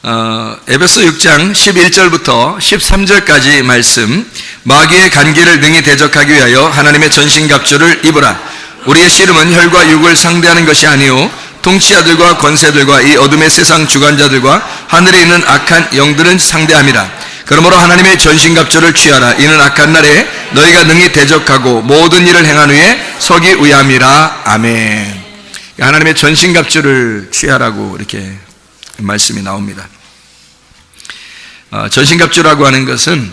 에베소 6장 11절부터 13절까지 말씀, 마귀의 간계를 능히 대적하기 위하여 하나님의 전신갑주를 입으라. 우리의 씨름은 혈과 육을 상대하는 것이 아니요 통치자들과 권세들과 이 어둠의 세상 주관자들과 하늘에 있는 악한 영들은 상대함이라. 그러므로 하나님의 전신갑주를 취하라. 이는 악한 날에 너희가 능히 대적하고 모든 일을 행한 후에 서기 위함이라. 아멘. 하나님의 전신갑주를 취하라고 이렇게 말씀이 나옵니다. 전신갑주라고 하는 것은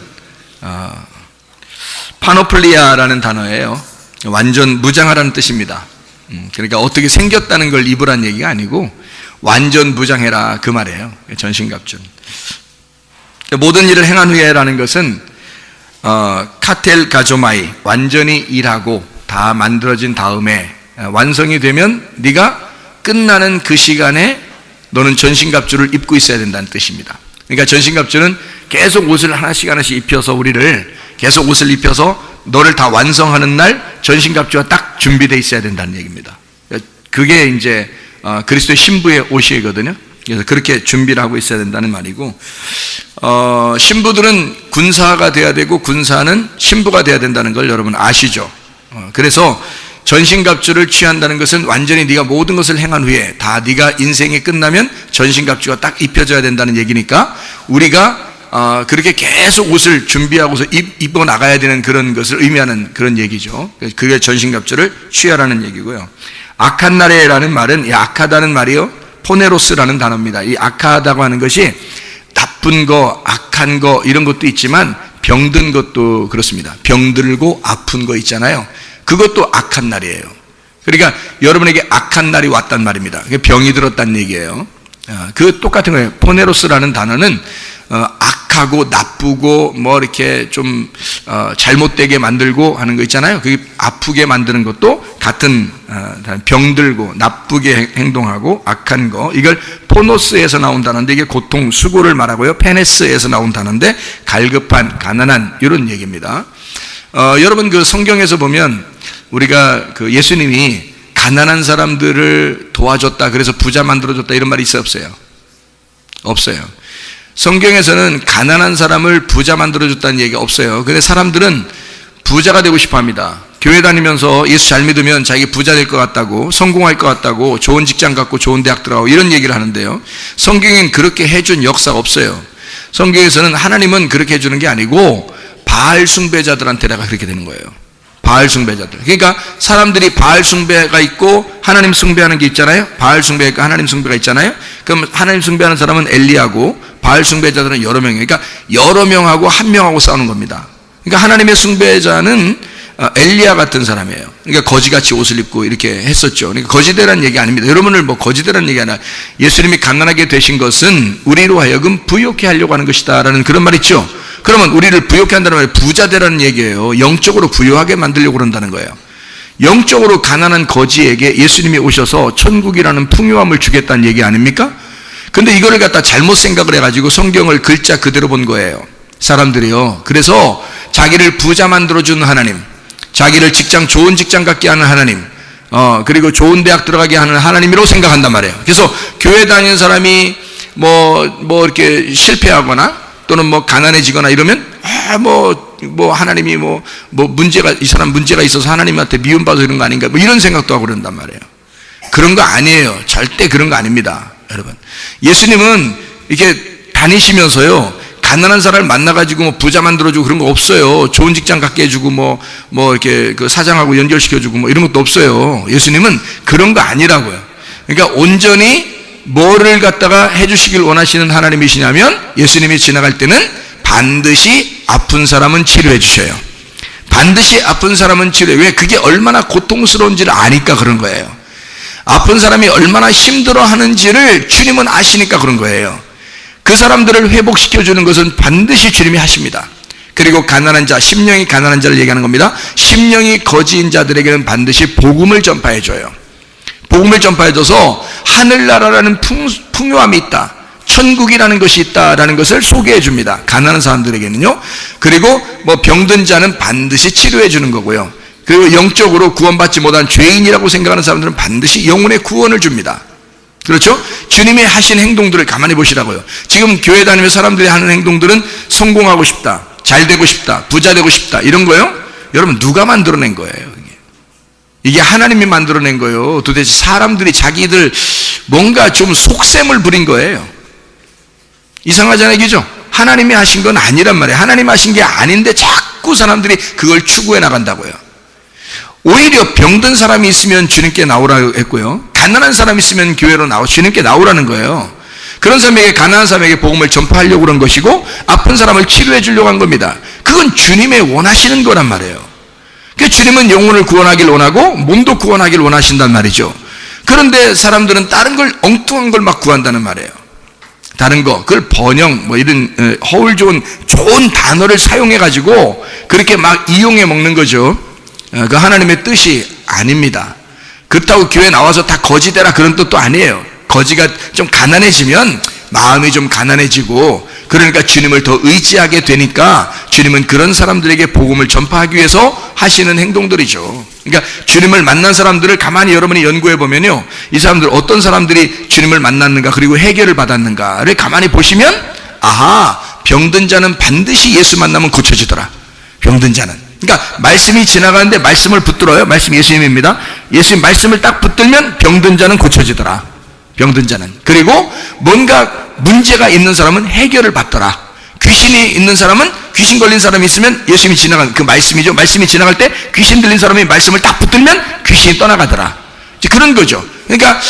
파노플리아라는 단어예요. 완전 무장하라는 뜻입니다. 그러니까 어떻게 생겼다는 걸 입으란 얘기가 아니고 완전 무장해라 그 말이에요. 전신갑주. 모든 일을 행한 후에라는 것은 카텔 가조마이, 완전히 일하고 다 만들어진 다음에 완성이 되면 네가 끝나는 그 시간에 너는 전신갑주를 입고 있어야 된다는 뜻입니다. 그러니까 전신갑주는 계속 옷을 하나씩 입혀서 우리를 계속 옷을 입혀서 너를 다 완성하는 날 전신갑주가 딱 준비되어 있어야 된다는 얘기입니다. 그게 이제 그리스도의 신부의 옷이거든요. 그래서 그렇게 준비를 하고 있어야 된다는 말이고, 신부들은 군사가 돼야 되고 군사는 신부가 돼야 된다는 걸 여러분 아시죠? 그래서 전신갑주를 취한다는 것은 완전히 네가 모든 것을 행한 후에 다 네가 인생이 끝나면 전신갑주가 딱 입혀져야 된다는 얘기니까 우리가 그렇게 계속 옷을 준비하고서 입어 나가야 되는 그런 것을 의미하는 그런 얘기죠. 그게 전신갑주를 취하라는 얘기고요. 악한 날에라는 말은, 이 악하다는 말이요 포네로스라는 단어입니다. 이 악하다고 하는 것이 나쁜 거, 악한 거 이런 것도 있지만 병든 것도 그렇습니다. 병들고 아픈 거 있잖아요. 그것도 악한 날이에요. 그러니까 여러분에게 악한 날이 왔단 말입니다. 병이 들었다는 얘기예요. 그 똑같은 거예요. 포네로스라는 단어는 악하고 나쁘고 뭐 이렇게 좀 잘못되게 만들고 하는 거 있잖아요. 그게 아프게 만드는 것도 같은 병들고 나쁘게 행동하고 악한 거, 이걸 포노스에서 나온 단어인데 이게 고통, 수고를 말하고요. 페네스에서 나온 단어인데 갈급한, 가난한 이런 얘기입니다. 여러분 그 성경에서 보면 우리가 그 예수님이 가난한 사람들을 도와줬다, 그래서 부자 만들어줬다 이런 말이 있어요, 없어요? 없어요. 성경에서는 가난한 사람을 부자 만들어줬다는 얘기가 없어요. 근데 사람들은 부자가 되고 싶어 합니다. 교회 다니면서 예수 잘 믿으면 자기 부자 될 것 같다고, 성공할 것 같다고, 좋은 직장 갖고 좋은 대학 들어가고 이런 얘기를 하는데요, 성경엔 그렇게 해준 역사가 없어요. 성경에서는 하나님은 그렇게 해주는 게 아니고 바알 숭배자들한테다가 그렇게 되는 거예요. 바알 숭배자들. 그러니까 사람들이 바알 숭배가 있고 하나님 숭배하는 게 있잖아요. 바알 숭배가 있고 하나님 숭배가 있잖아요. 그럼 하나님 숭배하는 사람은 엘리야고 바알 숭배자들은 여러 명이에요. 그러니까 여러 명하고 한 명하고 싸우는 겁니다. 그러니까 하나님의 숭배자는 엘리야 같은 사람이에요. 그러니까 거지같이 옷을 입고 이렇게 했었죠. 그러니까 거지되라는 얘기 아닙니다. 여러분을 뭐 거지되라는 얘기 아니라 예수님이 가난하게 되신 것은 우리로 하여금 부욕해 하려고 하는 것이다 라는 그런 말 있죠. 그러면 우리를 부욕해 한다는 말이 부자 되라는 얘기예요. 영적으로 부유하게 만들려고 그런다는 거예요. 영적으로 가난한 거지에게 예수님이 오셔서 천국이라는 풍요함을 주겠다는 얘기 아닙니까? 근데 이거를 갖다 잘못 생각을 해가지고 성경을 글자 그대로 본 거예요, 사람들이요. 그래서 자기를 부자 만들어주는 하나님, 자기를 좋은 직장 갖게 하는 하나님, 그리고 좋은 대학 들어가게 하는 하나님이라고 생각한단 말이에요. 그래서 교회 다니는 사람이 뭐 이렇게 실패하거나 또는 뭐 가난해지거나 이러면 뭐 하나님이 뭐 문제가, 이 사람 문제가 있어서 하나님한테 미움받아서 이런 거 아닌가, 뭐 이런 생각도 하고 그런단 말이에요. 그런 거 아니에요. 절대 그런 거 아닙니다, 여러분. 예수님은 이렇게 다니시면서요, 가난한 사람을 만나가지고 뭐 부자 만들어주고 그런 거 없어요. 좋은 직장 갖게 해주고 뭐 이렇게 그 사장하고 연결시켜주고 뭐 이런 것도 없어요. 예수님은 그런 거 아니라고요. 그러니까 온전히 뭐를 갖다가 해주시길 원하시는 하나님이시냐면, 예수님이 지나갈 때는 반드시 아픈 사람은 치료해 주셔요. 반드시 아픈 사람은 치료해. 왜? 그게 얼마나 고통스러운지를 아니까 그런 거예요. 아픈 사람이 얼마나 힘들어 하는지를 주님은 아시니까 그런 거예요. 그 사람들을 회복시켜주는 것은 반드시 주님이 하십니다. 그리고 가난한 자, 심령이 가난한 자를 얘기하는 겁니다. 심령이 거지인 자들에게는 반드시 복음을 전파해줘요. 복음을 전파해줘서 하늘나라라는 풍요함이 있다, 천국이라는 것이 있다라는 것을 소개해 줍니다, 가난한 사람들에게는요. 그리고 뭐 병든 자는 반드시 치료해 주는 거고요. 그리고 영적으로 구원받지 못한 죄인이라고 생각하는 사람들은 반드시 영혼의 구원을 줍니다. 그렇죠? 주님이 하신 행동들을 가만히 보시라고요. 지금 교회 다니면서 사람들이 하는 행동들은 성공하고 싶다, 잘 되고 싶다, 부자 되고 싶다, 이런 거요. 여러분, 누가 만들어낸 거예요? 이게 하나님이 만들어낸 거예요. 도대체 사람들이 자기들 뭔가 좀 속셈을 부린 거예요. 이상하잖아요, 그죠? 하나님이 하신 건 아니란 말이에요. 하나님 하신 게 아닌데 자꾸 사람들이 그걸 추구해 나간다고요. 오히려 병든 사람이 있으면 주님께 나오라고 했고요, 가난한 사람이 있으면 교회로 주님께 나오라는 거예요. 그런 사람에게, 가난한 사람에게 복음을 전파하려고 그런 것이고, 아픈 사람을 치료해 주려고 한 겁니다. 그건 주님의 원하시는 거란 말이에요. 그러니까 주님은 영혼을 구원하길 원하고 몸도 구원하길 원하신단 말이죠. 그런데 사람들은 다른 걸, 엉뚱한 걸 막 구한다는 말이에요. 다른 거, 그걸 번영, 이런 허울 좋은 단어를 사용해 가지고 그렇게 막 이용해 먹는 거죠. 그 하나님의 뜻이 아닙니다. 그렇다고 교회 나와서 다 거지 되라, 그런 뜻도 아니에요. 거지가 좀 가난해지면 마음이 좀 가난해지고, 그러니까 주님을 더 의지하게 되니까 주님은 그런 사람들에게 복음을 전파하기 위해서 하시는 행동들이죠. 그러니까 주님을 만난 사람들을 가만히 여러분이 연구해 보면요, 이 사람들 어떤 사람들이 주님을 만났는가, 그리고 해결을 받았는가를 가만히 보시면, 아하, 병든 자는 반드시 예수 만나면 고쳐지더라. 병든 자는. 그러니까 말씀이 지나가는데 말씀을 붙들어요. 말씀 예수님입니다. 예수님 말씀을 딱 붙들면 병든 자는 고쳐지더라. 병든 자는. 그리고 뭔가 문제가 있는 사람은 해결을 받더라. 귀신이 있는 사람은, 귀신 걸린 사람이 있으면 예수님이 지나간 그 말씀이죠. 말씀이 지나갈 때 귀신 들린 사람이 말씀을 딱 붙들면 귀신이 떠나가더라. 이제 그런 거죠. 그러니까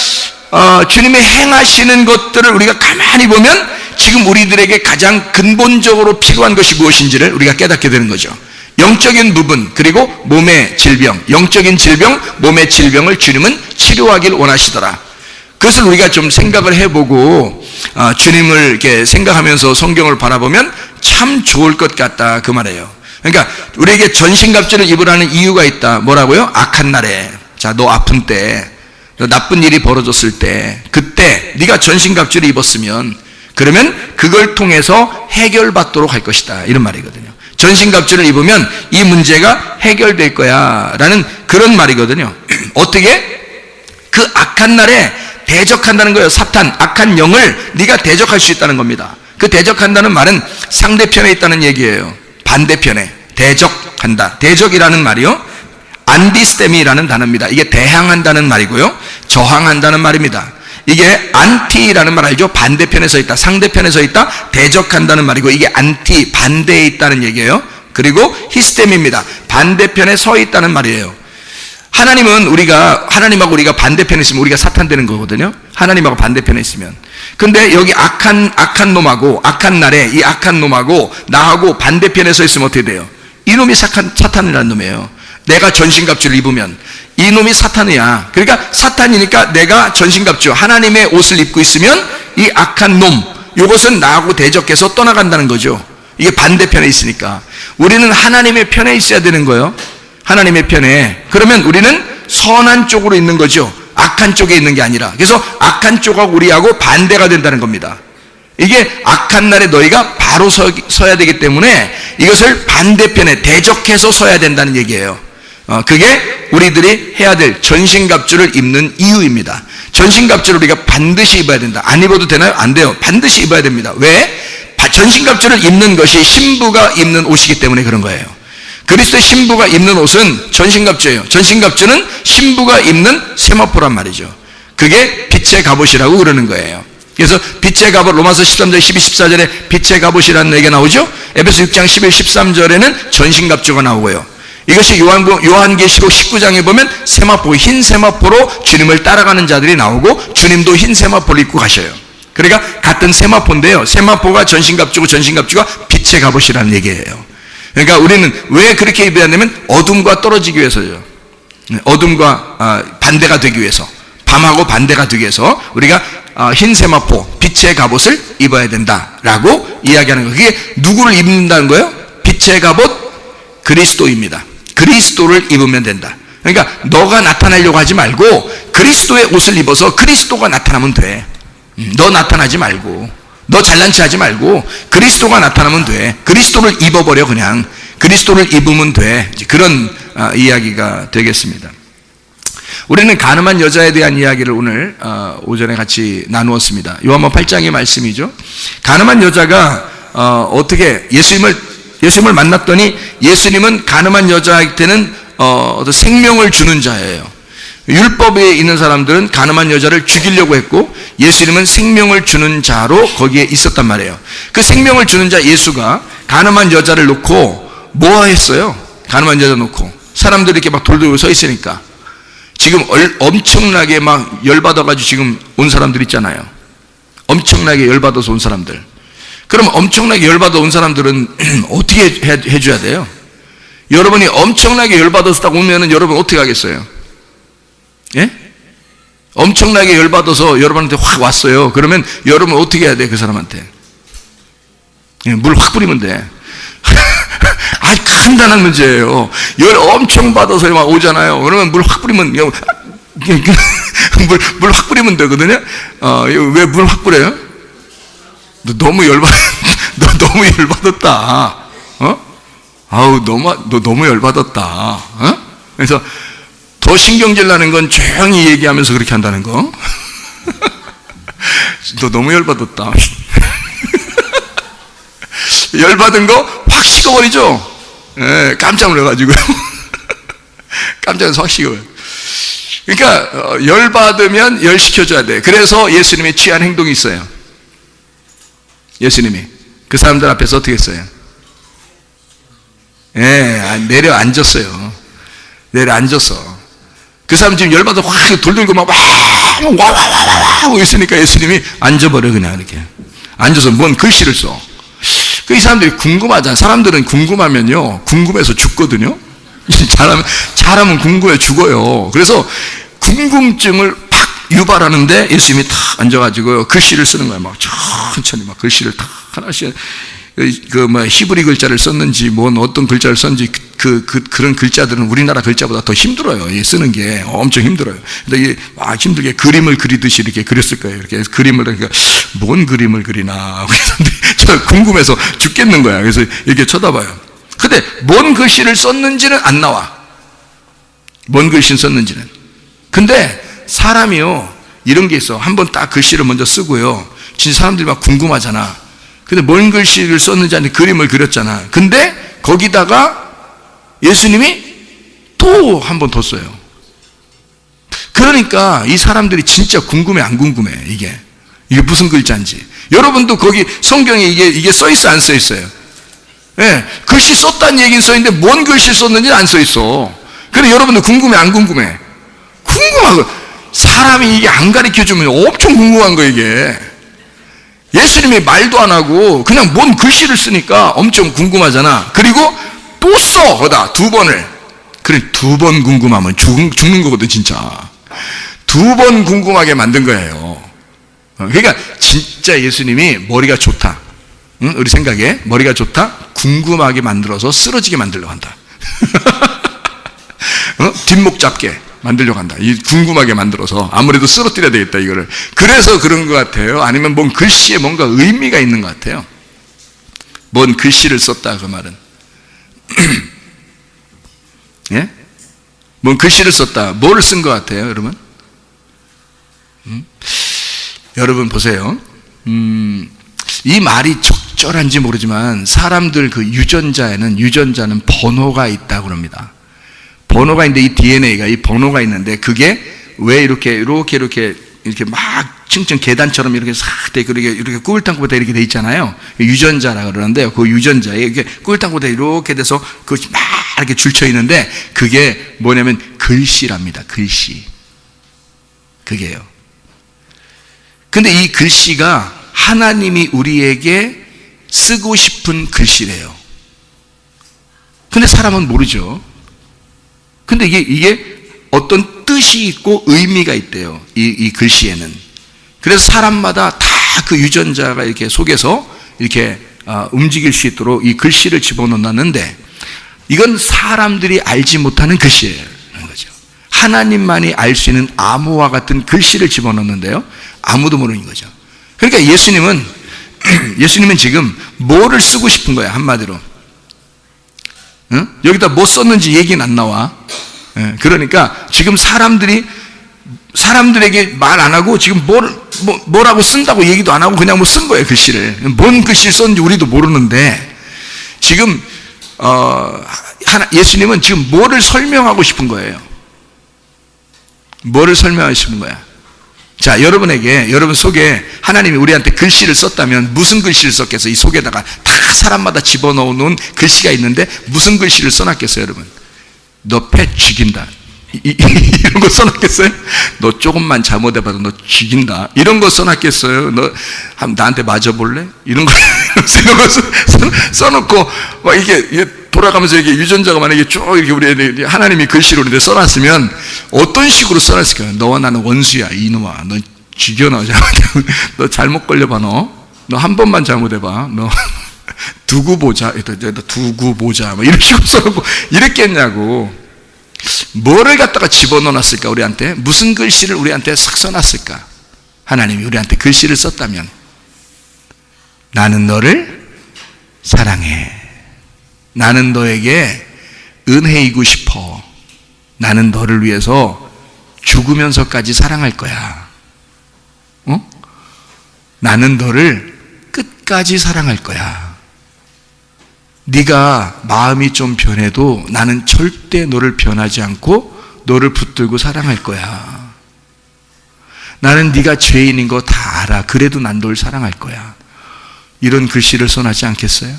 주님이 행하시는 것들을 우리가 가만히 보면 지금 우리들에게 가장 근본적으로 필요한 것이 무엇인지를 우리가 깨닫게 되는 거죠. 영적인 부분, 그리고 몸의 질병, 영적인 질병, 몸의 질병을 주님은 치료하길 원하시더라. 그것을 우리가 좀 생각을 해보고 주님을 이렇게 생각하면서 성경을 바라보면 참 좋을 것 같다, 그 말이에요. 그러니까 우리에게 전신갑주를 입으라는 이유가 있다. 뭐라고요? 악한 날에, 자, 너 아픈 때, 너 나쁜 일이 벌어졌을 때, 그때 네가 전신갑주를 입었으면, 그러면 그걸 통해서 해결받도록 할 것이다, 이런 말이거든요. 전신갑주를 입으면 이 문제가 해결될 거야 라는 그런 말이거든요. 어떻게? 그 악한 날에 대적한다는 거예요. 사탄, 악한 영을 네가 대적할 수 있다는 겁니다. 그 대적한다는 말은 상대편에 있다는 얘기예요. 반대편에 대적한다. 대적이라는 말이요, 안디스테미라는 단어입니다. 이게 대항한다는 말이고요, 저항한다는 말입니다. 이게 안티라는 말 알죠? 반대편에 서 있다, 상대편에 서 있다, 대적한다는 말이고, 이게 안티, 반대에 있다는 얘기예요. 그리고 히스템입니다. 반대편에 서 있다는 말이에요. 하나님은 하나님하고 우리가 반대편에 있으면 우리가 사탄 되는 거거든요. 하나님하고 반대편에 있으면. 근데 여기 악한 놈하고, 악한 날에 이 악한 놈하고 나하고 반대편에 서 있으면 어떻게 돼요? 이놈이 사탄이라는 놈이에요. 내가 전신갑주를 입으면 이놈이 사탄이야. 그러니까 사탄이니까 내가 전신갑주, 하나님의 옷을 입고 있으면 이 악한 놈, 이것은 나하고 대적해서 떠나간다는 거죠. 이게 반대편에 있으니까. 우리는 하나님의 편에 있어야 되는 거예요. 하나님의 편에. 그러면 우리는 선한 쪽으로 있는 거죠. 악한 쪽에 있는 게 아니라. 그래서 악한 쪽하고 우리하고 반대가 된다는 겁니다. 이게 악한 날에 너희가 바로 서야 되기 때문에 이것을 반대편에 대적해서 서야 된다는 얘기예요. 그게 우리들이 해야 될 전신갑주를 입는 이유입니다. 전신갑주를 우리가 반드시 입어야 된다. 안 입어도 되나요? 안 돼요. 반드시 입어야 됩니다. 왜? 전신갑주를 입는 것이 신부가 입는 옷이기 때문에 그런 거예요. 그리스도의 신부가 입는 옷은 전신갑주예요. 전신갑주는 신부가 입는 세마포란 말이죠. 그게 빛의 갑옷이라고 그러는 거예요. 그래서 빛의 갑옷, 로마서 13절 12, 14절에 빛의 갑옷이라는 얘기가 나오죠. 에베소 6장 11, 13절에는 전신갑주가 나오고요. 이것이 요한계시록 19장에 보면 세마포, 흰 세마포로 주님을 따라가는 자들이 나오고, 주님도 흰 세마포를 입고 가셔요. 그러니까 같은 세마포인데요, 세마포가 전신갑주고 전신갑주가 빛의 갑옷이라는 얘기예요. 그러니까 우리는 왜 그렇게 입어야 되냐면 어둠과 떨어지기 위해서죠. 어둠과 반대가 되기 위해서, 밤하고 반대가 되기 위해서 우리가 흰 세마포, 빛의 갑옷을 입어야 된다라고 이야기하는 거예요. 그게 누구를 입는다는 거예요? 빛의 갑옷, 그리스도입니다. 그리스도를 입으면 된다. 그러니까 너가 나타나려고 하지 말고 그리스도의 옷을 입어서 그리스도가 나타나면 돼. 너 나타나지 말고, 너 잘난 체 하지 말고 그리스도가 나타나면 돼. 그리스도를 입어버려. 그냥 그리스도를 입으면 돼. 그런 이야기가 되겠습니다. 우리는 가늠한 여자에 대한 이야기를 오늘 오전에 같이 나누었습니다. 요한복음 8장의 말씀이죠. 가늠한 여자가 어떻게 예수님을 만났더니 예수님은 가늠한 여자한테는 어떤 생명을 주는 자예요. 율법에 있는 사람들은 가늠한 여자를 죽이려고 했고 예수님은 생명을 주는 자로 거기에 있었단 말이에요. 그 생명을 주는 자 예수가 가늠한 여자를 놓고 뭐 했어요? 가늠한 여자 놓고 사람들이 이렇게 막 돌돌고 서 있으니까 지금 엄청나게 막 열받아가지고 지금 온 사람들 있잖아요. 엄청나게 열받아서 온 사람들. 그럼 엄청나게 열받아 온 사람들은 어떻게 해줘야 돼요? 여러분이 엄청나게 열받아서 딱 오면은 여러분 어떻게 하겠어요? 예? 엄청나게 열받아서 여러분한테 확 왔어요. 그러면 여러분 어떻게 해야 돼? 그 사람한테 물 확 뿌리면 돼. 아주 간단한 문제예요. 열 엄청 받아서 막 오잖아요. 그러면 물 확 뿌리면 물 확 뿌리면 되거든요. 왜 물 확 뿌려요? 너 너무 너무 열받았다. 너 너무 열받았다. 그래서 더 신경질 나는 건 조용히 얘기하면서 그렇게 한다는 거. 너 너무 열받았다. 열받은 거 확 식어버리죠. 예, 깜짝 놀라가지고요. 깜짝 놀라서 확 식어요. 그러니까 열받으면 열시켜줘야 돼. 그래서 예수님이 취한 행동이 있어요. 예수님이 그 사람들 앞에서 어떻게 했어요? 예, 내려앉았어요. 내려앉았어. 그 사람 지금 열받아 확 돌들고 막 하고 있으니까 예수님이 앉아버려. 그냥 이렇게 앉아서 뭔 글씨를 써. 이 사람들이 궁금하잖아. 사람들은 궁금하면요 궁금해서 죽거든요. 잘하면 궁금해 죽어요. 그래서 궁금증을 팍 유발하는데 예수님이 탁 앉아가지고 글씨를 쓰는 거야. 막 천천히 막 글씨를 탁 하나씩 히브리 글자를 썼는지 어떤 글자를 썼는지 그런 글자들은 우리나라 글자보다 더 힘들어요. 쓰는 게 엄청 힘들어요. 근데 이게 막 힘들게 그림을 그리듯이 이렇게 그렸을 거예요. 이렇게 그림을 그러니까 뭔 그림을 그리나. 저 궁금해서 죽겠는 거야. 그래서 이렇게 쳐다봐요. 근데 뭔 글씨를 썼는지는 안 나와. 뭔 글씨를 썼는지는. 근데 사람이요 이런 게 있어. 한번 딱 글씨를 먼저 쓰고요. 진짜 사람들이 막 궁금하잖아. 근데 뭔 글씨를 썼는지 아니 그림을 그렸잖아. 근데 거기다가 예수님이 또 한 번 더 써요. 그러니까 이 사람들이 진짜 궁금해 안 궁금해? 이게 무슨 글자인지. 여러분도 거기 성경에 이게 써 있어 안 써 있어요? 예, 글씨 썼다는 얘기는 써 있는데 뭔 글씨 썼는지는 안 써 있어. 그래 여러분들 궁금해 안 궁금해? 궁금하고 사람이 이게 안 가르쳐 주면 엄청 궁금한 거 이게. 예수님이 말도 안 하고 그냥 뭔 글씨를 쓰니까 엄청 궁금하잖아. 그리고 또 써 거다 두 번을. 그래 두 번 궁금하면 죽는 거거든 진짜. 두 번 궁금하게 만든 거예요. 그러니까 진짜 예수님이 머리가 좋다. 응? 우리 생각에 머리가 좋다. 궁금하게 만들어서 쓰러지게 만들려고 한다. 뒷목 잡게 만들려고 한다. 이 궁금하게 만들어서 아무래도 쓰러뜨려야 되겠다 이거를. 그래서 그런 것 같아요. 아니면 뭔 글씨에 뭔가 의미가 있는 것 같아요. 뭔 글씨를 썼다 그 말은. 예? 뭔 글씨를 썼다. 뭐를 쓴 것 같아요, 여러분? 여러분 보세요. 이 말이 적절한지 모르지만 사람들 그 유전자는 번호가 있다고 합니다. 번호가 있는데 이 DNA가 이 번호가 있는데 그게 왜 이렇게 막 층층 계단처럼 이렇게 싹 돼 이렇게 꾸불탕꾸불탕 이렇게 돼 있잖아요. 유전자라 그러는데요. 그 유전자에 이렇게 꾸불탕꾸불탕 이렇게 돼서 그것이 막 이렇게 줄쳐 있는데 그게 뭐냐면 글씨랍니다. 글씨. 그게요. 근데 이 글씨가 하나님이 우리에게 쓰고 싶은 글씨래요. 근데 사람은 모르죠. 근데 이게 어떤 뜻이 있고 의미가 있대요. 이 글씨에는. 그래서 사람마다 다 그 유전자가 이렇게 속에서 이렇게 움직일 수 있도록 이 글씨를 집어넣었는데 이건 사람들이 알지 못하는 글씨예요. 거죠. 하나님만이 알 수 있는 암호와 같은 글씨를 집어넣는데요. 아무도 모르는 거죠. 그러니까 예수님은 지금 뭐를 쓰고 싶은 거야, 한마디로. 응? 여기다 뭐 썼는지 얘기는 안 나와. 예, 그러니까 지금 사람들에게 말 안 하고 지금 뭐라고 쓴다고 얘기도 안 하고 그냥 뭐 쓴 거예요, 글씨를. 뭔 글씨를 썼는지 우리도 모르는데 지금 예수님은 지금 뭐를 설명하고 싶은 거예요? 뭐를 설명하고 싶은 거야? 자, 여러분 속에 하나님이 우리한테 글씨를 썼다면 무슨 글씨를 썼겠어요? 이 속에다가 다 사람마다 집어넣어놓은 글씨가 있는데 무슨 글씨를 써놨겠어요, 여러분? 너 패 죽인다. 이런 거 써놨겠어요? 너 조금만 잘못해봐도 너 죽인다. 이런 거 써놨겠어요? 너 나한테 맞아볼래? 이런 거 써놓고 막 이게 돌아가면서 이게 유전자가 만약에 쭉 이렇게 우리 하나님이 글씨로 이렇게 써놨으면 어떤 식으로 써놨을까요? 너와 나는 원수야, 이놈아. 너 죽여놔. 너 잘못 걸려봐, 너 한 번만 잘못해봐. 너 두고 보자. 두고 보자. 뭐 이런 식으로 써놓고 이랬겠냐고. 뭐를 갖다가 집어넣어놨을까, 우리한테? 무슨 글씨를 우리한테 싹 써놨을까? 하나님이 우리한테 글씨를 썼다면, 나는 너를 사랑해. 나는 너에게 은혜이고 싶어. 나는 너를 위해서 죽으면서까지 사랑할 거야. 나는 너를 끝까지 사랑할 거야. 네가 마음이 좀 변해도 나는 절대 너를 변하지 않고 너를 붙들고 사랑할 거야. 나는 네가 죄인인 거 다 알아. 그래도 난 널 사랑할 거야. 이런 글씨를 써놨지 않겠어요?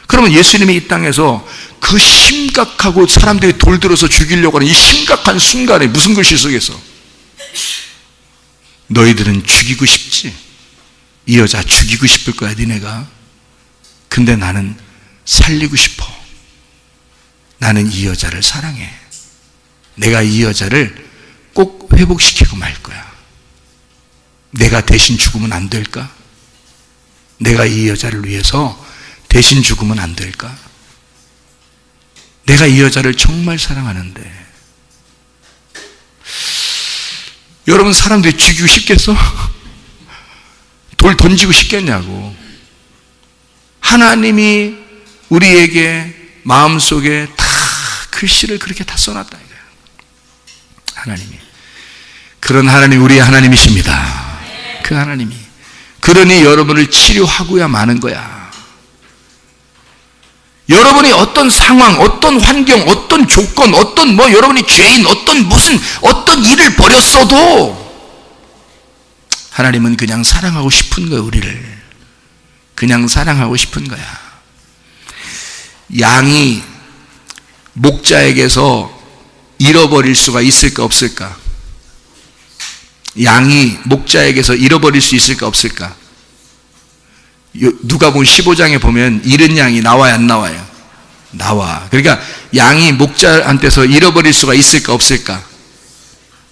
그러면 예수님이 이 땅에서 그 심각하고 사람들이 돌 들어서 죽이려고 하는 이 심각한 순간에 무슨 글씨 쓰겠어? 너희들은 죽이고 싶지? 이 여자 죽이고 싶을 거야, 니네가. 근데 나는 살리고 싶어. 나는 이 여자를 사랑해. 내가 이 여자를 꼭 회복시키고 말 거야. 내가 대신 죽으면 안 될까? 내가 이 여자를 위해서 대신 죽으면 안 될까? 내가 이 여자를 정말 사랑하는데. 여러분, 사람들이 죽이고 싶겠어? 돌 던지고 싶겠냐고. 하나님이 우리에게 마음속에 다 글씨를 그렇게 다 써놨다 이거야. 하나님이. 그런 하나님, 우리의 하나님이십니다. 그 하나님이. 그러니 여러분을 치료하고야 마는 거야. 여러분이 어떤 상황, 어떤 환경, 어떤 조건, 어떤 여러분이 죄인, 어떤 일을 벌였어도 하나님은 그냥 사랑하고 싶은 거예요, 우리를. 그냥 사랑하고 싶은 거야. 양이 목자에게서 잃어버릴 수가 있을까, 없을까? 양이 목자에게서 잃어버릴 수 있을까, 없을까? 누가복음 15장에 보면 잃은 양이 나와요, 안 나와요? 나와. 그러니까 양이 목자한테서 잃어버릴 수가 있을까, 없을까?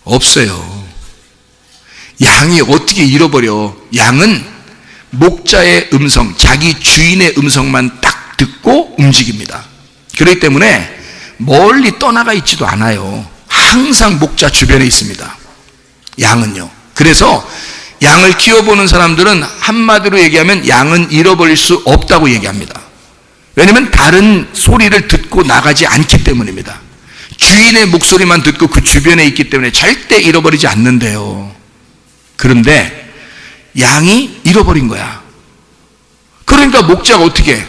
없어요. 양이 어떻게 잃어버려? 양은 목자의 음성, 자기 주인의 음성만 딱 듣고 움직입니다. 그렇기 때문에 멀리 떠나가 있지도 않아요. 항상 목자 주변에 있습니다, 양은요. 그래서 양을 키워보는 사람들은 한마디로 얘기하면 양은 잃어버릴 수 없다고 얘기합니다. 왜냐하면 다른 소리를 듣고 나가지 않기 때문입니다. 주인의 목소리만 듣고 그 주변에 있기 때문에 절대 잃어버리지 않는데요. 그런데 양이 잃어버린 거야. 그러니까 목자가 어떻게 해?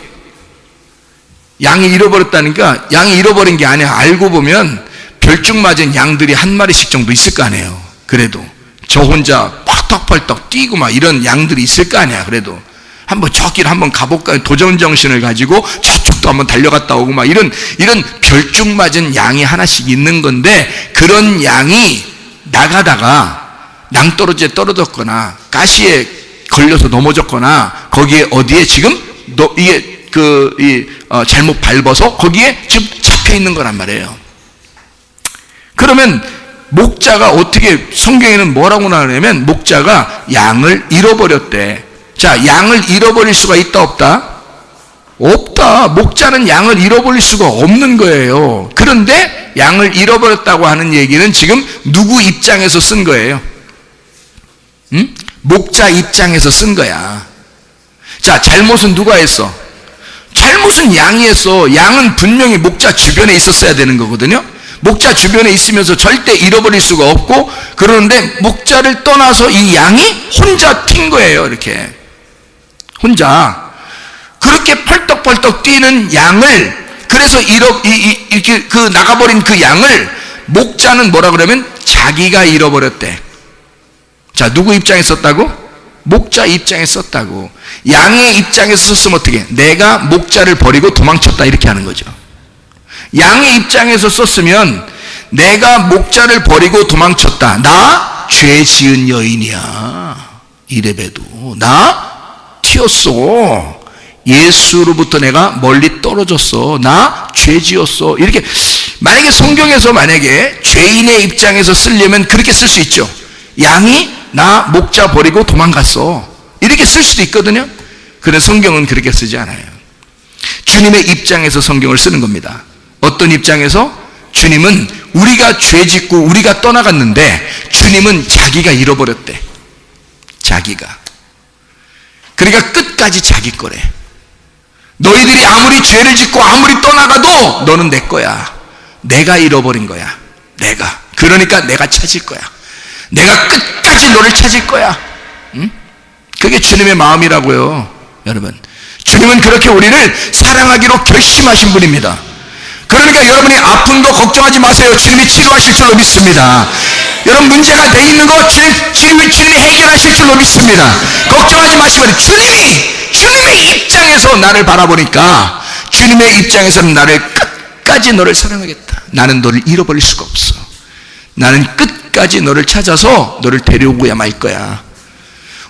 양이 잃어버렸다니까. 양이 잃어버린 게 아니야. 알고 보면 별중 맞은 양들이 한 마리씩 정도 있을 거 아니에요. 그래도 저 혼자 펄떡펄떡 뛰고 막 이런 양들이 있을 거 아니야. 그래도 한번 저길 한번 가볼까, 도전 정신을 가지고 저쪽도 한번 달려갔다 오고 막 이런 별중 맞은 양이 하나씩 있는 건데, 그런 양이 나가다가 낭떠러지에 떨어졌거나 가시에 걸려서 넘어졌거나 거기에 어디에 지금 이게 잘못 밟아서 거기에 지금 잡혀 있는 거란 말이에요. 그러면 목자가 어떻게, 성경에는 뭐라고 나오냐면 목자가 양을 잃어버렸대. 자, 양을 잃어버릴 수가 있다, 없다? 없다. 목자는 양을 잃어버릴 수가 없는 거예요. 그런데 양을 잃어버렸다고 하는 얘기는 지금 누구 입장에서 쓴 거예요? 목자 입장에서 쓴 거야. 자, 잘못은 누가 했어? 잘못은 양이 했어. 양은 분명히 목자 주변에 있었어야 되는 거거든요. 목자 주변에 있으면서 절대 잃어버릴 수가 없고, 그러는데 목자를 떠나서 이 양이 혼자 튄 거예요. 이렇게 혼자 그렇게 펄떡펄떡 뛰는 양을, 그래서 이렇게 그 나가버린 그 양을 목자는 뭐라 그러면 자기가 잃어버렸대. 자, 누구 입장에 썼다고? 목자 입장에 썼다고. 양의 입장에서 썼으면 어떻게? 내가 목자를 버리고 도망쳤다, 이렇게 하는 거죠. 양의 입장에서 썼으면 내가 목자를 버리고 도망쳤다. 나 죄 지은 여인이야. 이래봬도 나 튀었어. 예수로부터 내가 멀리 떨어졌어. 나 죄 지었어. 이렇게 만약에 성경에서 만약에 죄인의 입장에서 쓰려면 그렇게 쓸 수 있죠. 양이 나 목자 버리고 도망갔어, 이렇게 쓸 수도 있거든요. 그런데 성경은 그렇게 쓰지 않아요. 주님의 입장에서 성경을 쓰는 겁니다. 어떤 입장에서? 주님은 우리가 죄 짓고 우리가 떠나갔는데 주님은 자기가 잃어버렸대. 자기가. 그러니까 끝까지 자기 거래. 너희들이 아무리 죄를 짓고 아무리 떠나가도 너는 내 거야. 내가 잃어버린 거야. 내가. 그러니까 내가 찾을 거야. 내가 끝까지 너를 찾을 거야. 응? 그게 주님의 마음이라고요. 여러분, 주님은 그렇게 우리를 사랑하기로 결심하신 분입니다. 그러니까 여러분이 아픔도 걱정하지 마세요. 주님이 치료하실 줄로 믿습니다. 여러분, 문제가 돼 있는 거 주님이 해결하실 줄로 믿습니다. 걱정하지 마시고, 주님의 입장에서 나를 바라보니까, 주님의 입장에서는 나를 끝까지 너를 사랑하겠다. 나는 너를 잃어버릴 수가 없어. 나는 끝까지 너를 찾아서 너를 데려오고야 말 거야.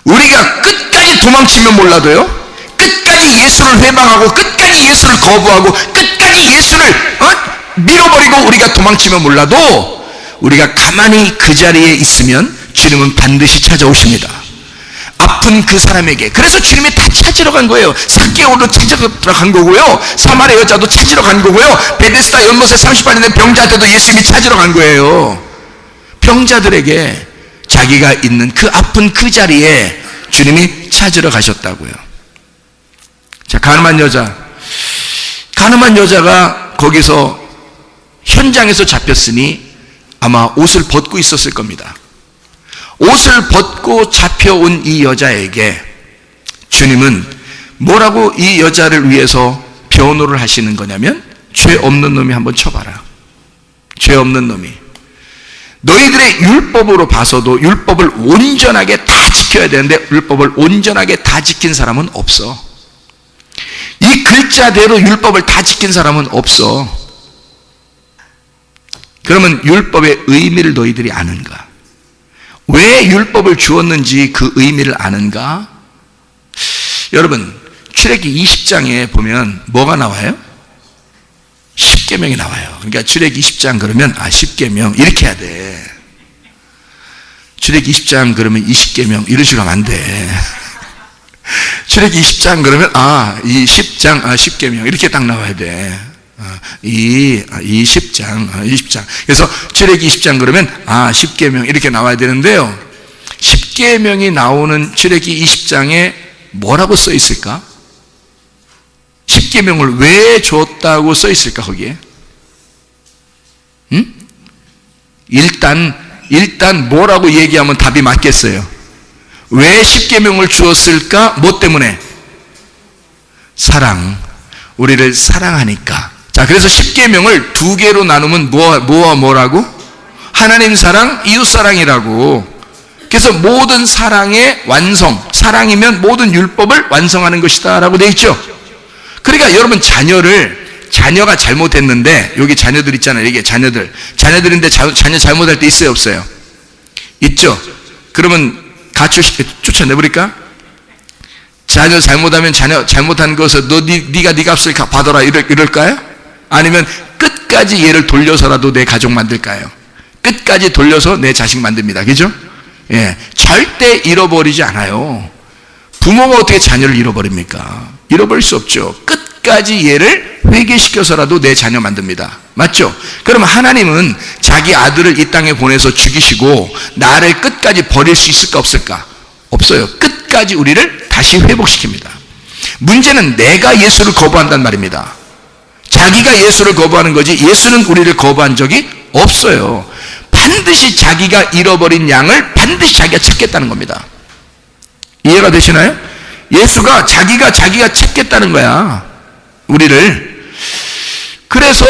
우리가 끝까지 도망치면 몰라도요, 끝까지 예수를 회방하고 끝까지 예수를 거부하고 끝까지 예수를 밀어버리고 우리가 도망치면 몰라도, 우리가 가만히 그 자리에 있으면 주님은 반드시 찾아오십니다. 아픈 그 사람에게. 그래서 주님이 다 찾으러 간 거예요. 삭개오도 찾으러 간 거고요, 사마리아 여자도 찾으러 간 거고요, 베데스다 연못에 38년 된 병자한테도 예수님이 찾으러 간 거예요. 병자들에게 자기가 있는 그 아픈 그 자리에 주님이 찾으러 가셨다고요. 자, 가늠한 여자가 거기서 현장에서 잡혔으니 아마 옷을 벗고 있었을 겁니다. 옷을 벗고 잡혀온 이 여자에게 주님은 뭐라고 이 여자를 위해서 변호를 하시는 거냐면, 죄 없는 놈이 한번 쳐봐라. 죄 없는 놈이. 너희들의 율법으로 봐서도 율법을 온전하게 다 지켜야 되는데 율법을 온전하게 다 지킨 사람은 없어. 이 글자대로 율법을 다 지킨 사람은 없어. 그러면 율법의 의미를 너희들이 아는가? 왜 율법을 주었는지 그 의미를 아는가? 여러분, 출애기 20장에 보면 뭐가 나와요? 10계명이 나와요. 그러니까 출애기 20장 그러면 10계명 이렇게 해야 돼. 출애기 20장 그러면 20계명 이런 식으로 하면 안 돼. 출애기 20장 그러면 이 10장 10계명 이렇게 딱 나와야 돼. 이 10장. 그래서 출애기 20장 그러면 10계명 이렇게 나와야 되는데요. 10계명이 나오는 출애기 20장에 뭐라고 써 있을까? 10계명을 왜 줬다고 써 있을까, 거기에? 응? 일단 뭐라고 얘기하면 답이 맞겠어요. 왜 10계명을 주었을까? 뭐 때문에? 사랑. 우리를 사랑하니까. 자, 그래서 10계명을 두 개로 나누면 뭐와 뭐라고? 하나님 사랑, 이웃 사랑이라고. 그래서 모든 사랑의 완성, 사랑이면 모든 율법을 완성하는 것이다 라고 되어 있죠. 그러니까 여러분, 자녀가 잘못했는데, 여기 자녀들 있잖아요. 이게 자녀들인데 자녀 잘못할 때 있어요, 없어요? 있죠. 그러면 쫓아내버릴까? 자녀 잘못하면 자녀 잘못한 것을 네가 네 값을 받아라 이럴까요? 아니면 끝까지 얘를 돌려서라도 내 가족 만들까요? 끝까지 돌려서 내 자식 만듭니다. 그죠? 예, 절대 잃어버리지 않아요. 부모가 어떻게 자녀를 잃어버립니까? 잃어버릴 수 없죠. 끝까지 얘를 회개시켜서라도 내 자녀 만듭니다. 맞죠? 그럼 하나님은 자기 아들을 이 땅에 보내서 죽이시고 나를 끝까지 버릴 수 있을까 없을까? 없어요. 끝까지 우리를 다시 회복시킵니다. 문제는 내가 예수를 거부한단 말입니다. 자기가 예수를 거부하는 거지 예수는 우리를 거부한 적이 없어요. 반드시 자기가 잃어버린 양을 반드시 자기가 찾겠다는 겁니다. 이해가 되시나요? 예수가 자기가 찾겠다는 거야, 우리를. 그래서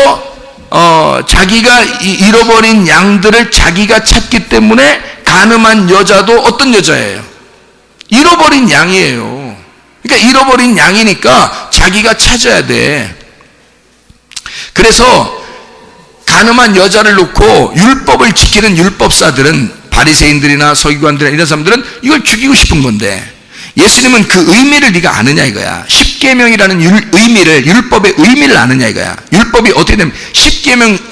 자기가 잃어버린 양들을 자기가 찾기 때문에 간음한 여자도 어떤 여자예요? 잃어버린 양이에요. 그러니까 잃어버린 양이니까 자기가 찾아야 돼. 그래서 간음한 여자를 놓고 율법을 지키는 율법사들은, 바리새인들이나 서기관들이나 이런 사람들은 이걸 죽이고 싶은 건데, 예수님은 그 의미를 네가 아느냐 이거야. 십계명이라는 의미를, 율법의 의미를 아느냐 이거야. 율법이 어떻게 되면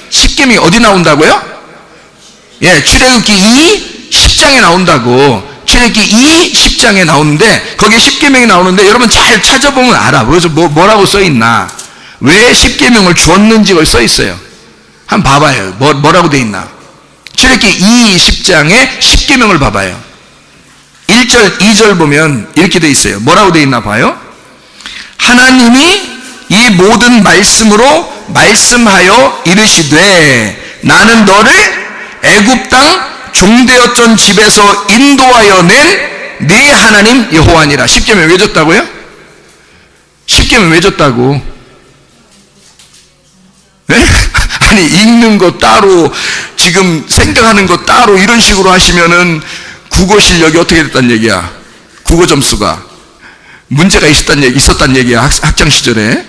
십계명이 어디 나온다고요? 예, 출애굽기 2, 10장에 나온다고. 출애굽기 2, 10장에 나오는데 거기에 십계명이 나오는데 여러분 잘 찾아보면 알아. 그래서 뭐라고 써 있나? 왜 십계명을 주었는지 거기 써 있어요. 한번 봐봐요. 뭐라고 돼 있나? 출애굽기 2, 10장에 십계명을 봐봐요. 1절, 2절 보면 이렇게 돼 있어요. 뭐라고 돼 있나 봐요. 하나님이 이 모든 말씀으로 말씀하여 이르시되 나는 너를 애굽 땅 종되었던 집에서 인도하여 낸 네 하나님 여호와니라. 십계명 왜 줬다고요? 십계명 왜 줬다고? 네? 아니, 읽는 거 따로, 지금 생각하는 거 따로 이런 식으로 하시면은 국어 실력이 어떻게 됐단 얘기야? 국어 점수가 문제가 있었단 얘기야, 학창 시절에.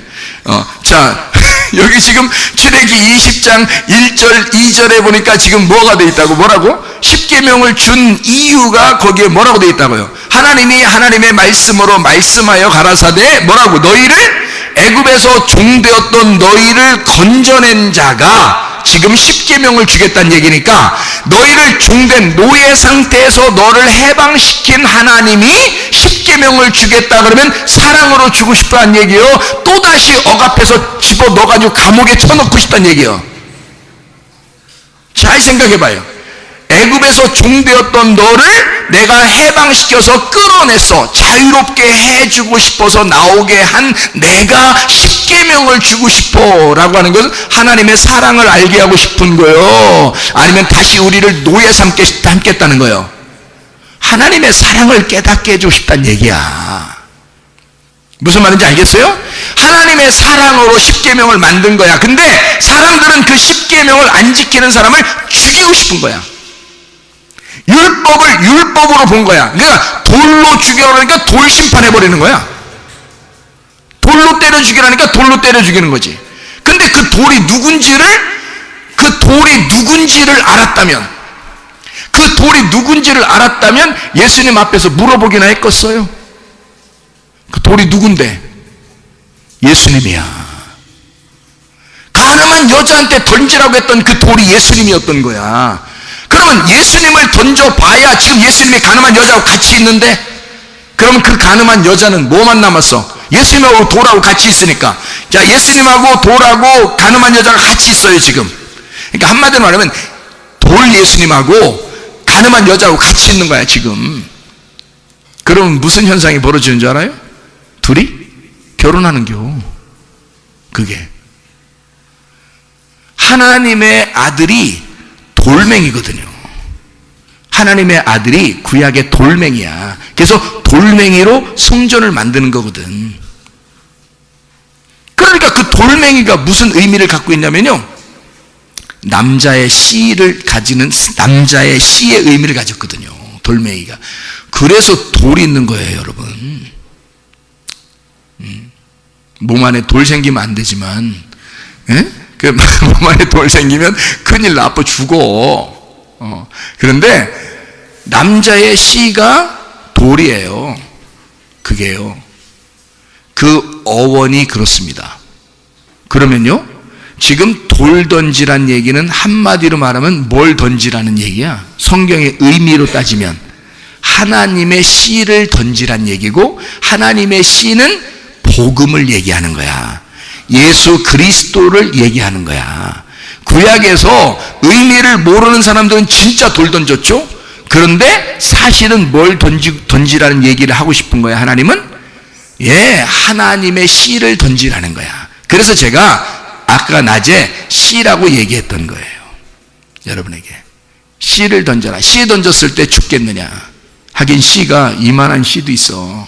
자, 여기 지금 출애굽기 20장 1절 2절에 보니까 지금 뭐가 돼 있다고? 뭐라고? 십계명을 준 이유가 거기에 뭐라고 돼 있다고요? 하나님이 하나님의 말씀으로 말씀하여 가라사대 뭐라고? 너희를 애굽에서 종되었던 너희를 건져낸 자가 지금 십계명을 주겠다는 얘기니까, 너희를 종된 노예 상태에서 너를 해방시킨 하나님이 십계명을 주겠다 그러면 사랑으로 주고 싶다는 얘기예요? 또다시 억압해서 집어 넣어가지고 감옥에 쳐넣고 싶다는 얘기예요? 잘 생각해봐요. 애굽에서 종되었던 너를 내가 해방시켜서 끌어내서 자유롭게 해주고 싶어서 나오게 한 내가 십계명을 주고 싶어 라고 하는 것은 하나님의 사랑을 알게 하고 싶은 거예요? 아니면 다시 우리를 노예 삼겠다는 거예요? 하나님의 사랑을 깨닫게 해주고 싶다는 얘기야. 무슨 말인지 알겠어요? 하나님의 사랑으로 십계명을 만든 거야. 근데 사람들은 그 십계명을 안 지키는 사람을 죽이고 싶은 거야. 율법을 율법으로 본 거야. 그러니까 돌로 죽여라니까 돌 심판해버리는 거야. 돌로 때려 죽이라니까 돌로 때려 죽이는 거지. 근데 그 돌이 누군지를 알았다면 예수님 앞에서 물어보기나 했겠어요? 그 돌이 누군데? 예수님이야. 가늠한 여자한테 던지라고 했던 그 돌이 예수님이었던 거야. 그러면 예수님을 던져봐야 지금 예수님이 가늠한 여자하고 같이 있는데, 그러면 그 가늠한 여자는 뭐만 남았어? 예수님하고 돌하고 같이 있으니까. 자, 예수님하고 돌하고 가늠한 여자가 같이 있어요 지금. 그러니까 한마디로 말하면 돌 예수님하고 가늠한 여자하고 같이 있는 거야 지금. 그러면 무슨 현상이 벌어지는 줄 알아요? 둘이 결혼하는 겨. 그게 하나님의 아들이 돌멩이거든요. 하나님의 아들이 구약의 돌멩이야. 그래서 돌멩이로 성전을 만드는 거거든. 그러니까 그 돌멩이가 무슨 의미를 갖고 있냐면요, 남자의 씨를 가지는, 남자의 씨의 의미를 가졌거든요, 돌멩이가. 그래서 돌이 있는 거예요 여러분. 몸 안에 돌 생기면 안 되지만, 그 몸 안에 돌 생기면 큰일 나빠 죽어. 그런데 남자의 씨가 돌이에요. 그게요. 그 어원이 그렇습니다. 그러면요, 지금 돌 던지란 얘기는 한마디로 말하면 뭘 던지라는 얘기야? 성경의 의미로 따지면 하나님의 씨를 던지란 얘기고, 하나님의 씨는 복음을 얘기하는 거야. 예수 그리스도를 얘기하는 거야. 구약에서 의미를 모르는 사람들은 진짜 돌 던졌죠? 그런데 사실은 뭘 던지라는 얘기를 하고 싶은 거야, 하나님은? 하나님의 씨를 던지라는 거야. 그래서 제가 아까 낮에 씨라고 얘기했던 거예요. 여러분에게. 씨를 던져라. 씨 던졌을 때 죽겠느냐. 하긴 씨가 이만한 씨도 있어.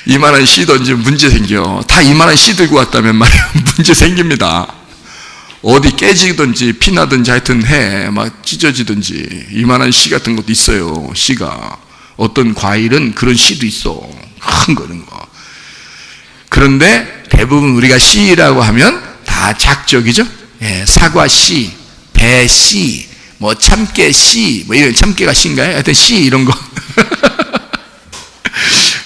이만한 씨 던지면 문제 생겨. 다 이만한 씨 들고 왔다면 말이야 문제 생깁니다. 어디 깨지든지 피나든지 하여튼 해. 막 찢어지든지. 이만한 씨 같은 것도 있어요. 씨가. 어떤 과일은 그런 씨도 있어. 큰 거는 거. 그런데 대부분 우리가 씨라고 하면 다 작적이죠. 예, 사과 씨, 배 씨, 뭐 참깨 씨, 뭐 이런 참깨가 씨인가요? 하여튼 씨 이런 거.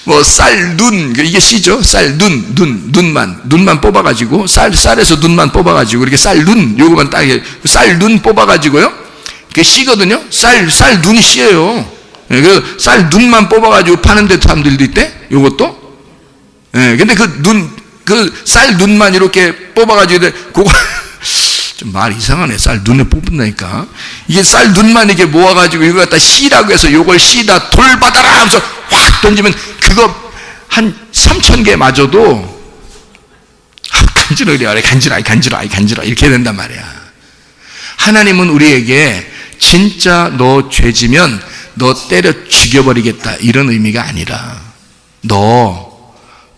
뭐 쌀, 눈, 이게 씨죠. 쌀, 눈만 뽑아가지고 쌀에서 눈만 뽑아가지고 이렇게 쌀, 눈 요거만 딱 쌀, 눈 뽑아가지고요. 그게 씨거든요. 쌀, 눈이 씨예요. 그 쌀, 눈만 뽑아가지고 파는 데 사람들도 있대. 요것도. 예, 근데 그 쌀 눈만 이렇게 뽑아가지고 그거 좀 말 이상하네. 쌀 눈에 뽑는다니까. 이게 쌀 눈만 이렇게 모아가지고 이거 갖다 씨라고 해서 요걸 씨다 돌 받아라 하면서 확 던지면 그거 한 3,000개 맞아도 간지러 이렇게 된단 말이야. 하나님은 우리에게 진짜 너 죄지면 너 때려 죽여버리겠다 이런 의미가 아니라 너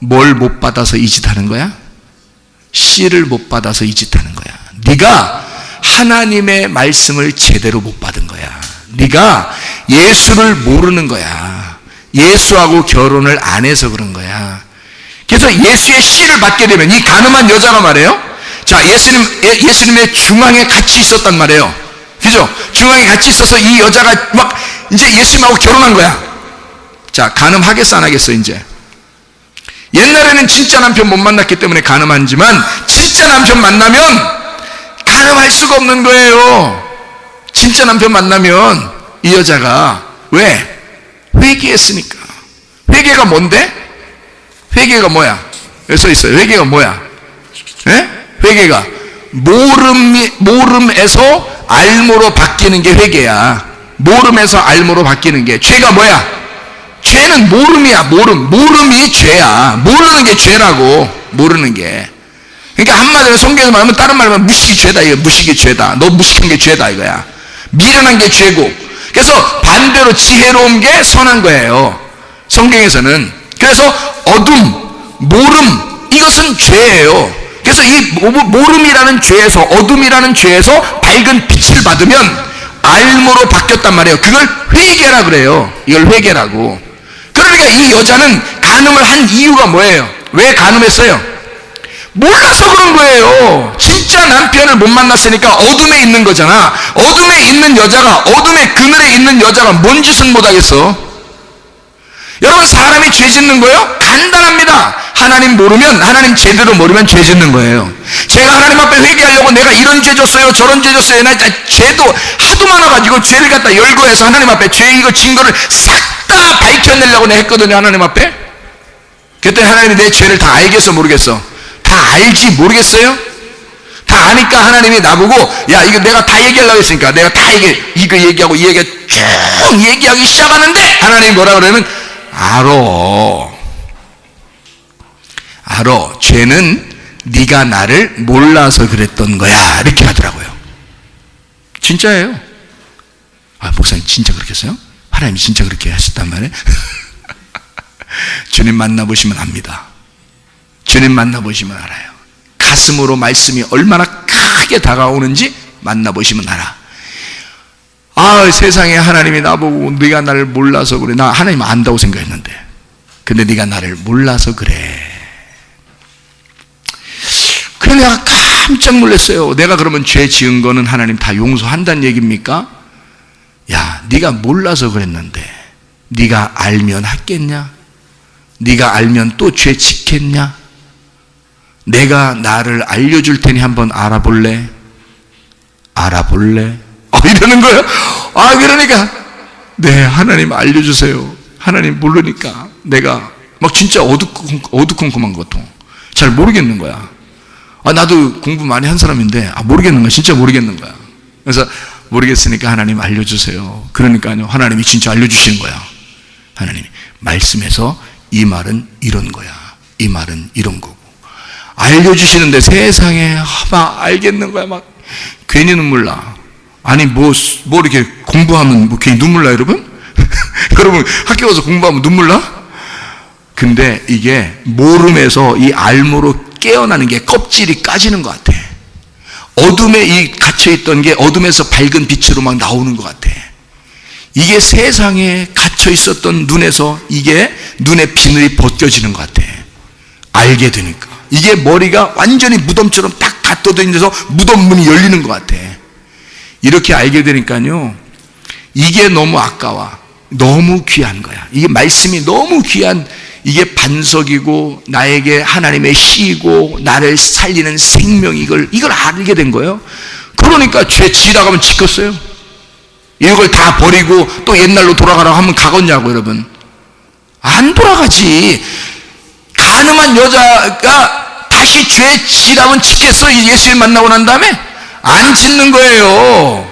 뭘 못 받아서 이 짓 하는 거야? 씨를 못 받아서 이 짓 하는 거야. 네가 하나님의 말씀을 제대로 못 받은 거야. 네가 예수를 모르는 거야. 예수하고 결혼을 안 해서 그런 거야. 그래서 예수의 씨를 받게 되면 이 가늠한 여자가 말이에요. 자, 예수님의 중앙에 같이 있었단 말이에요. 그죠? 중앙에 같이 있어서 이 여자가 막 이제 예수님하고 결혼한 거야. 자, 가늠하겠어 안 하겠어 이제? 옛날에는 진짜 남편 못 만났기 때문에 가늠하지만 진짜 남편 만나면 가늠할 수가 없는 거예요. 진짜 남편 만나면 이 여자가 왜? 회개했으니까. 회개가 뭔데? 회개가 뭐야? 여기 써 있어요. 회개가 뭐야? 예? 회개가 모름에서 알모로 바뀌는 게 회개야. 모름에서 알모로 바뀌는 게. 죄가 뭐야? 죄는 모름이야. 모름이 죄야. 모르는 게 죄라고. 모르는 게. 그러니까 한마디로 성경에서 말하면 다른 말로 하면 무식이 죄다. 이거 무식이 죄다. 너 무식한 게 죄다 이거야. 미련한 게 죄고. 그래서 반대로 지혜로운 게 선한 거예요. 성경에서는. 그래서 어둠, 모름 이것은 죄예요. 그래서 이 모름이라는 죄에서 어둠이라는 죄에서 밝은 빛을 받으면 알모로 바뀌었단 말이에요. 그걸 회개라 그래요. 이걸 회개라고. 그러니까 이 여자는 간음을 한 이유가 뭐예요? 왜 간음했어요? 몰라서 그런 거예요. 진짜 남편을 못 만났으니까 어둠에 있는 거잖아. 어둠에 있는 여자가, 어둠의 그늘에 있는 여자가 뭔 짓을 못하겠어? 여러분, 사람이 죄 짓는 거예요? 간단합니다. 하나님 모르면, 하나님 제대로 모르면 죄 짓는 거예요. 제가 하나님 앞에 회개하려고 내가 이런 죄 졌어요, 저런 죄 졌어요. 나 죄도 하도 많아가지고 죄를 갖다 열거해서 하나님 앞에 죄 이거 증거를 싹 다 밝혀내려고 내가 했거든요, 하나님 앞에. 그때 하나님이 내 죄를 다 알겠어, 모르겠어? 다 알지, 모르겠어요? 다 아니까 하나님이 나보고, 야, 이거 내가 다 얘기하려고 했으니까 내가 다 이거 얘기하고 이 얘기 쭉 얘기하기 시작하는데 하나님이 뭐라 그러면, 알어. 죄는 네가 나를 몰라서 그랬던 거야. 이렇게 하더라고요. 진짜예요. 아, 목사님 진짜 그렇게 했어요? 하나님이 진짜 그렇게 하셨단 말이에요? 주님 만나보시면 압니다. 주님 만나보시면 알아요. 가슴으로 말씀이 얼마나 크게 다가오는지 만나보시면 알아. 아, 세상에 하나님이 나보고 네가 나를 몰라서 그래. 나 하나님 안다고 생각했는데. 근데 네가 나를 몰라서 그래. 그래 내가 깜짝 놀랐어요. 내가 그러면 죄 지은 거는 하나님 다 용서한다는 얘기입니까? 야, 네가 몰라서 그랬는데 네가 알면 했겠냐? 네가 알면 또 죄 짓겠냐? 내가 나를 알려줄 테니 한번 알아볼래? 이러는 거예요. 아, 그러니까 네, 하나님 알려주세요. 하나님 모르니까 내가 막 진짜 어두컴컴한 것도 잘 모르겠는 거야. 아, 나도 공부 많이 한 사람인데 모르겠는 거야. 진짜 모르겠는 거야. 그래서 모르겠으니까 하나님 알려주세요. 그러니까요, 하나님이 진짜 알려주시는 거야. 하나님이 말씀에서 이 말은 이런 거야. 이 말은 이런 거고. 알려주시는데 세상에 막 알겠는 거야. 막 괜히 눈물 나. 아니 뭐 이렇게 공부하면 뭐 괜히 눈물 나 여러분? 여러분 학교 가서 공부하면 눈물 나? 근데 이게 모름에서 이 알무로 깨어나는 게 껍질이 까지는 것 같아. 어둠에 이 갇혀있던 게 어둠에서 밝은 빛으로 막 나오는 것 같아. 이게 세상에 갇혀있었던 눈에서 이게 눈의 비늘이 벗겨지는 것 같아. 알게 되니까. 이게 머리가 완전히 무덤처럼 딱 가둬져 무덤 문이 열리는 것 같아. 이렇게 알게 되니까요, 이게 너무 아까워. 너무 귀한 거야. 이게 말씀이 너무 귀한, 이게 반석이고 나에게 하나님의 씨이고 나를 살리는 생명, 이걸 알게 된 거예요. 그러니까 죄 지나가면 지켰어요. 이걸 다 버리고 또 옛날로 돌아가라고 하면 가겠냐고 여러분. 안 돌아가지. 가늠한 여자가 다시 죄 지라면 짓겠어? 예수님 만나고 난 다음에? 안 짓는 거예요.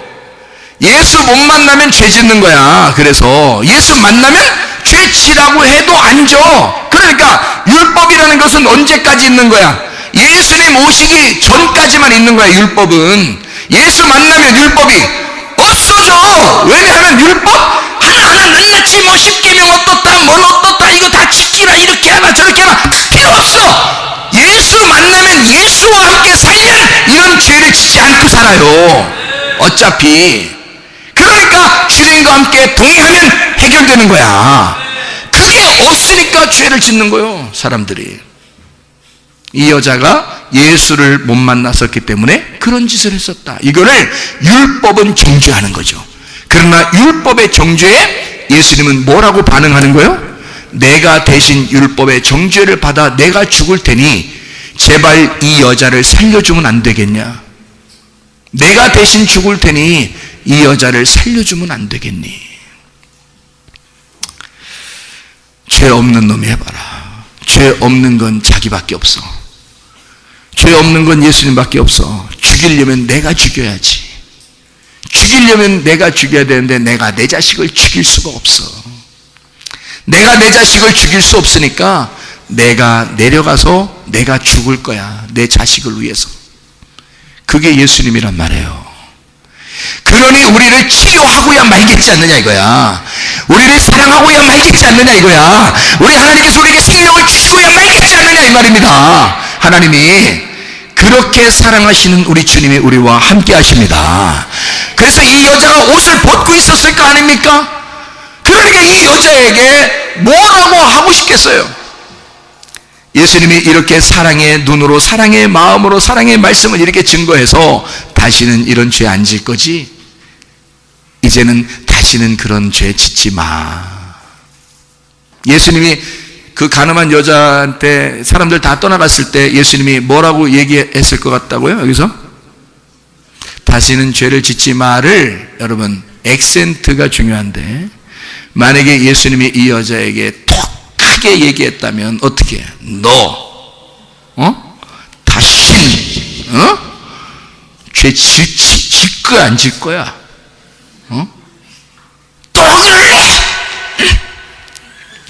예수 못 만나면 죄 짓는 거야. 그래서 예수 만나면 죄 지라고 해도 안 져. 그러니까 율법이라는 것은 언제까지 있는 거야? 예수님 오시기 전까지만 있는 거야. 율법은. 예수 만나면 율법이 없어져. 왜냐하면 율법 하나하나 낱낱이 뭐 10계명 어떻다 뭘 어떻다 이거 다 지키라 이렇게 하나 저렇게 하나 필요 없어. 예수 만나면 예수와 함께 살면 이런 죄를 짓지 않고 살아요. 어차피. 그러니까 주님과 함께 동의하면 해결되는 거야. 그게 없으니까 죄를 짓는 거예요, 사람들이. 이 여자가 예수를 못 만났었기 때문에 그런 짓을 했었다. 이거를 율법은 정죄하는 거죠. 그러나 율법의 정죄에 예수님은 뭐라고 반응하는 거예요? 내가 대신 율법의 정죄를 받아 내가 죽을 테니 제발 이 여자를 살려주면 안 되겠냐? 내가 대신 죽을 테니 이 여자를 살려주면 안 되겠니? 죄 없는 놈이 해봐라. 죄 없는 건 자기밖에 없어. 죄 없는 건 예수님밖에 없어. 죽이려면 내가 죽여야지. 죽이려면 내가 죽여야 되는데 내가 내 자식을 죽일 수가 없어. 내가 내 자식을 죽일 수 없으니까 내가 내려가서 내가 죽을 거야. 내 자식을 위해서. 그게 예수님이란 말이에요. 그러니 우리를 치료하고야 말겠지 않느냐 이거야. 우리를 사랑하고야 말겠지 않느냐 이거야. 우리 하나님께서 우리에게 생명을 주시고야 말겠지 않느냐 이 말입니다. 하나님이 그렇게 사랑하시는 우리 주님이 우리와 함께 하십니다. 그래서 이 여자가 옷을 벗고 있었을 거 아닙니까? 그러니까 이 여자에게 뭐라고 하고 싶겠어요? 예수님이 이렇게 사랑의 눈으로, 사랑의 마음으로, 사랑의 말씀을 이렇게 증거해서 다시는 이런 죄 안 질 거지? 이제는 다시는 그런 죄 짓지 마. 예수님이 그 가늠한 여자한테 사람들 다 떠나갔을 때 예수님이 뭐라고 얘기했을 것 같다고요? 여기서? 다시는 죄를 짓지 마를, 여러분, 액센트가 중요한데, 만약에 예수님이 이 여자에게 톡하게 얘기했다면 어떻게 해? 너 다시 죄 질 거야 안 질 거야? 또 그럴래?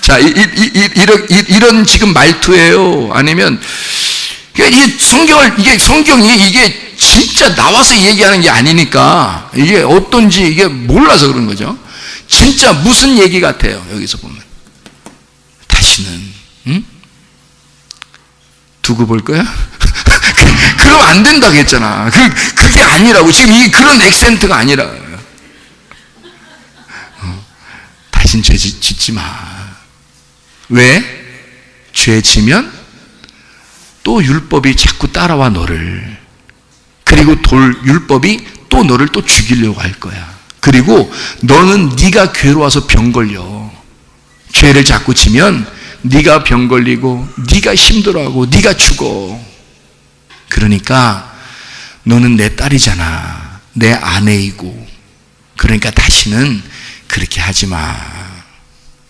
자, 이런 지금 말투예요. 아니면 성경이 이게 진짜 나와서 얘기하는 게 아니니까 이게 어떤지 이게 몰라서 그런 거죠. 진짜 무슨 얘기 같아요. 여기서 보면 다시는 두고 볼 거야? 그럼 안 된다고 했잖아. 그게 아니라고. 지금 그런 액센트가 아니라. 다신 죄 짓지 마. 왜? 죄 지면 또 율법이 자꾸 따라와 너를. 그리고 율법이 또 너를 또 죽이려고 할 거야. 그리고 너는 네가 괴로워서 병 걸려. 죄를 자꾸 지면 네가 병 걸리고 네가 힘들어하고 네가 죽어. 그러니까 너는 내 딸이잖아. 내 아내이고. 그러니까 다시는 그렇게 하지 마.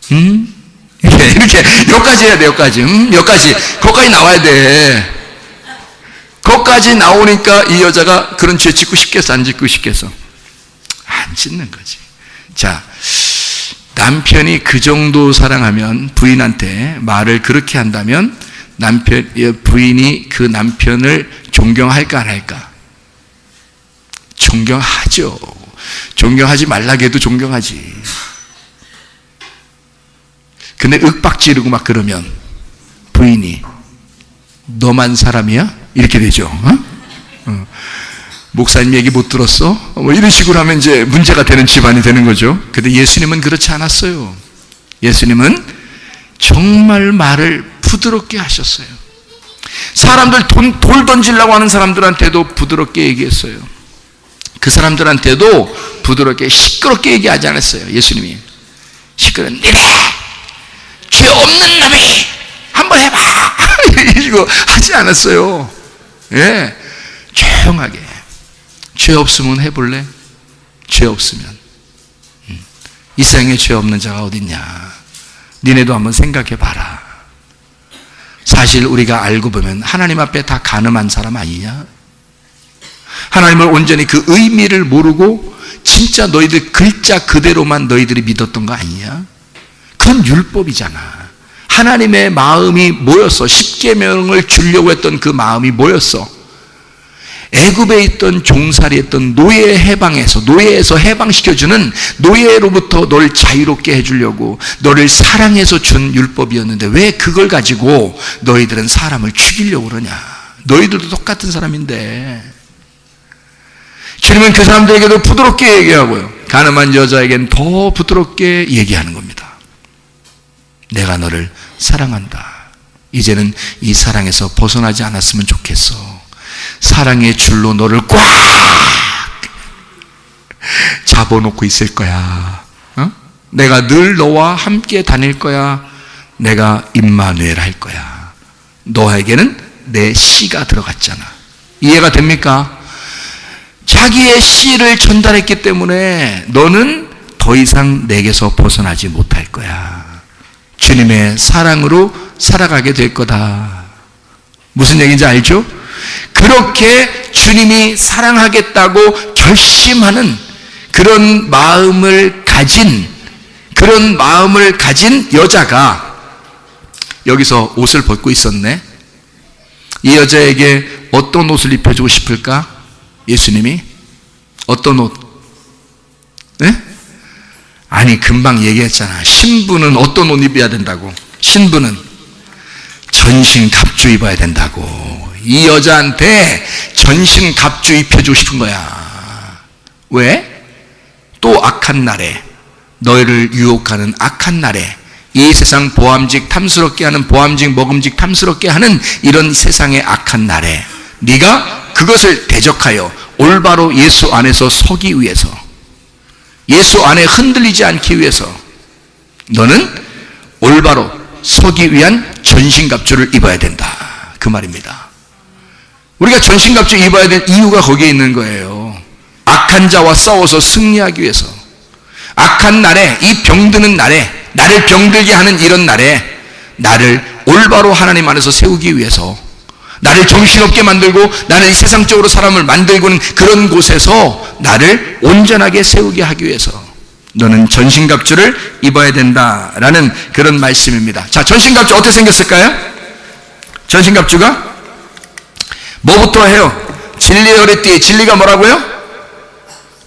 이렇게 여기까지 해야 돼. 여기까지 거기까지 나와야 돼. 거기까지 나오니까 이 여자가 그런 죄 짓고 싶겠어 안 짓고 싶겠어? 안 짓는 거지. 자, 남편이 그 정도 사랑하면, 부인한테 말을 그렇게 한다면 부인이 그 남편을 존경할까 안 할까? 존경하죠. 존경하지 말라고 해도 존경하지. 근데 윽박지르고 막 그러면 부인이 너만 사람이야? 이렇게 되죠. 목사님 얘기 못 들었어? 뭐 이런 식으로 하면 이제 문제가 되는 집안이 되는 거죠. 근데 예수님은 그렇지 않았어요. 예수님은 정말 말을 부드럽게 하셨어요. 사람들 돌 던지려고 하는 사람들한테도 부드럽게 얘기했어요. 그 사람들한테도 부드럽게 시끄럽게 얘기하지 않았어요. 예수님이 시끄러운 니네 죄 없는 놈이 한번 해봐 이거 하지 않았어요. 예, 조용하게 죄 없으면 해볼래? 죄 없으면 이 세상에 죄 없는 자가 어딨냐? 니네도 한번 생각해봐라. 사실 우리가 알고 보면 하나님 앞에 다 간음한 사람 아니냐? 하나님을 온전히 그 의미를 모르고 진짜 너희들 글자 그대로만 너희들이 믿었던 거 아니냐? 그건 율법이잖아. 하나님의 마음이 뭐였어? 십계명을 주려고 했던 그 마음이 뭐였어? 애굽에 있던 종살이했던 노예 해방에서 노예에서 해방시켜주는 노예로부터 널 자유롭게 해주려고 너를 사랑해서 준 율법이었는데 왜 그걸 가지고 너희들은 사람을 죽이려고 그러냐? 너희들도 똑같은 사람인데. 주님은 그 사람들에게도 부드럽게 얘기하고요, 가늠한 여자에겐 더 부드럽게 얘기하는 겁니다. 내가 너를 사랑한다. 이제는 이 사랑에서 벗어나지 않았으면 좋겠어. 사랑의 줄로 너를 꽉 잡아놓고 있을 거야. 내가 늘 너와 함께 다닐 거야. 내가 임마누엘 할 거야. 너에게는 내 씨가 들어갔잖아. 이해가 됩니까? 자기의 씨를 전달했기 때문에 너는 더 이상 내게서 벗어나지 못할 거야. 주님의 사랑으로 살아가게 될 거다. 무슨 얘기인지 알죠? 그렇게 주님이 사랑하겠다고 결심하는 그런 마음을 가진 여자가 여기서 옷을 벗고 있었네. 이 여자에게 어떤 옷을 입혀주고 싶을까? 예수님이 어떤 옷? 네? 아니 금방 얘기했잖아. 신부는 어떤 옷 입어야 된다고? 신부는 전신 갑주 입어야 된다고. 이 여자한테 전신 갑주 입혀주고 싶은 거야. 왜? 또 악한 날에, 너희를 유혹하는 악한 날에, 이 세상 보암직 탐스럽게 하는, 보암직 먹음직 탐스럽게 하는 이런 세상의 악한 날에 네가 그것을 대적하여 올바로 예수 안에서 서기 위해서, 예수 안에 흔들리지 않기 위해서 너는 올바로 서기 위한 전신갑주를 입어야 된다. 그 말입니다. 우리가 전신갑주 입어야 될 이유가 거기에 있는 거예요. 악한 자와 싸워서 승리하기 위해서. 악한 날에, 이 병드는 날에, 나를 병들게 하는 이런 날에 나를 올바로 하나님 안에서 세우기 위해서, 나를 정신없게 만들고 나는 이 세상적으로 사람을 만들고는 그런 곳에서 나를 온전하게 세우게 하기 위해서 너는 전신갑주를 입어야 된다라는 그런 말씀입니다. 자, 전신갑주 어떻게 생겼을까요? 전신갑주가 뭐부터 해요? 진리의 허리띠. 진리가 뭐라고요?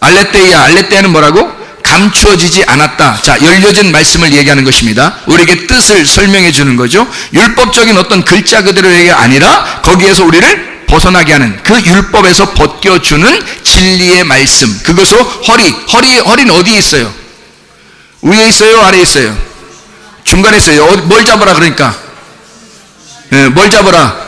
알레테이아. 알레테이아는 뭐라고? 감추어지지 않았다. 자, 열려진 말씀을 얘기하는 것입니다. 우리에게 뜻을 설명해 주는 거죠. 율법적인 어떤 글자 그대로가 아니라 거기에서 우리를 벗어나게 하는, 그 율법에서 벗겨주는 진리의 말씀. 그것으로 허리는 어디에 있어요? 위에 있어요? 아래에 있어요? 중간에 있어요. 뭘 잡아라 그러니까? 뭘 잡아라?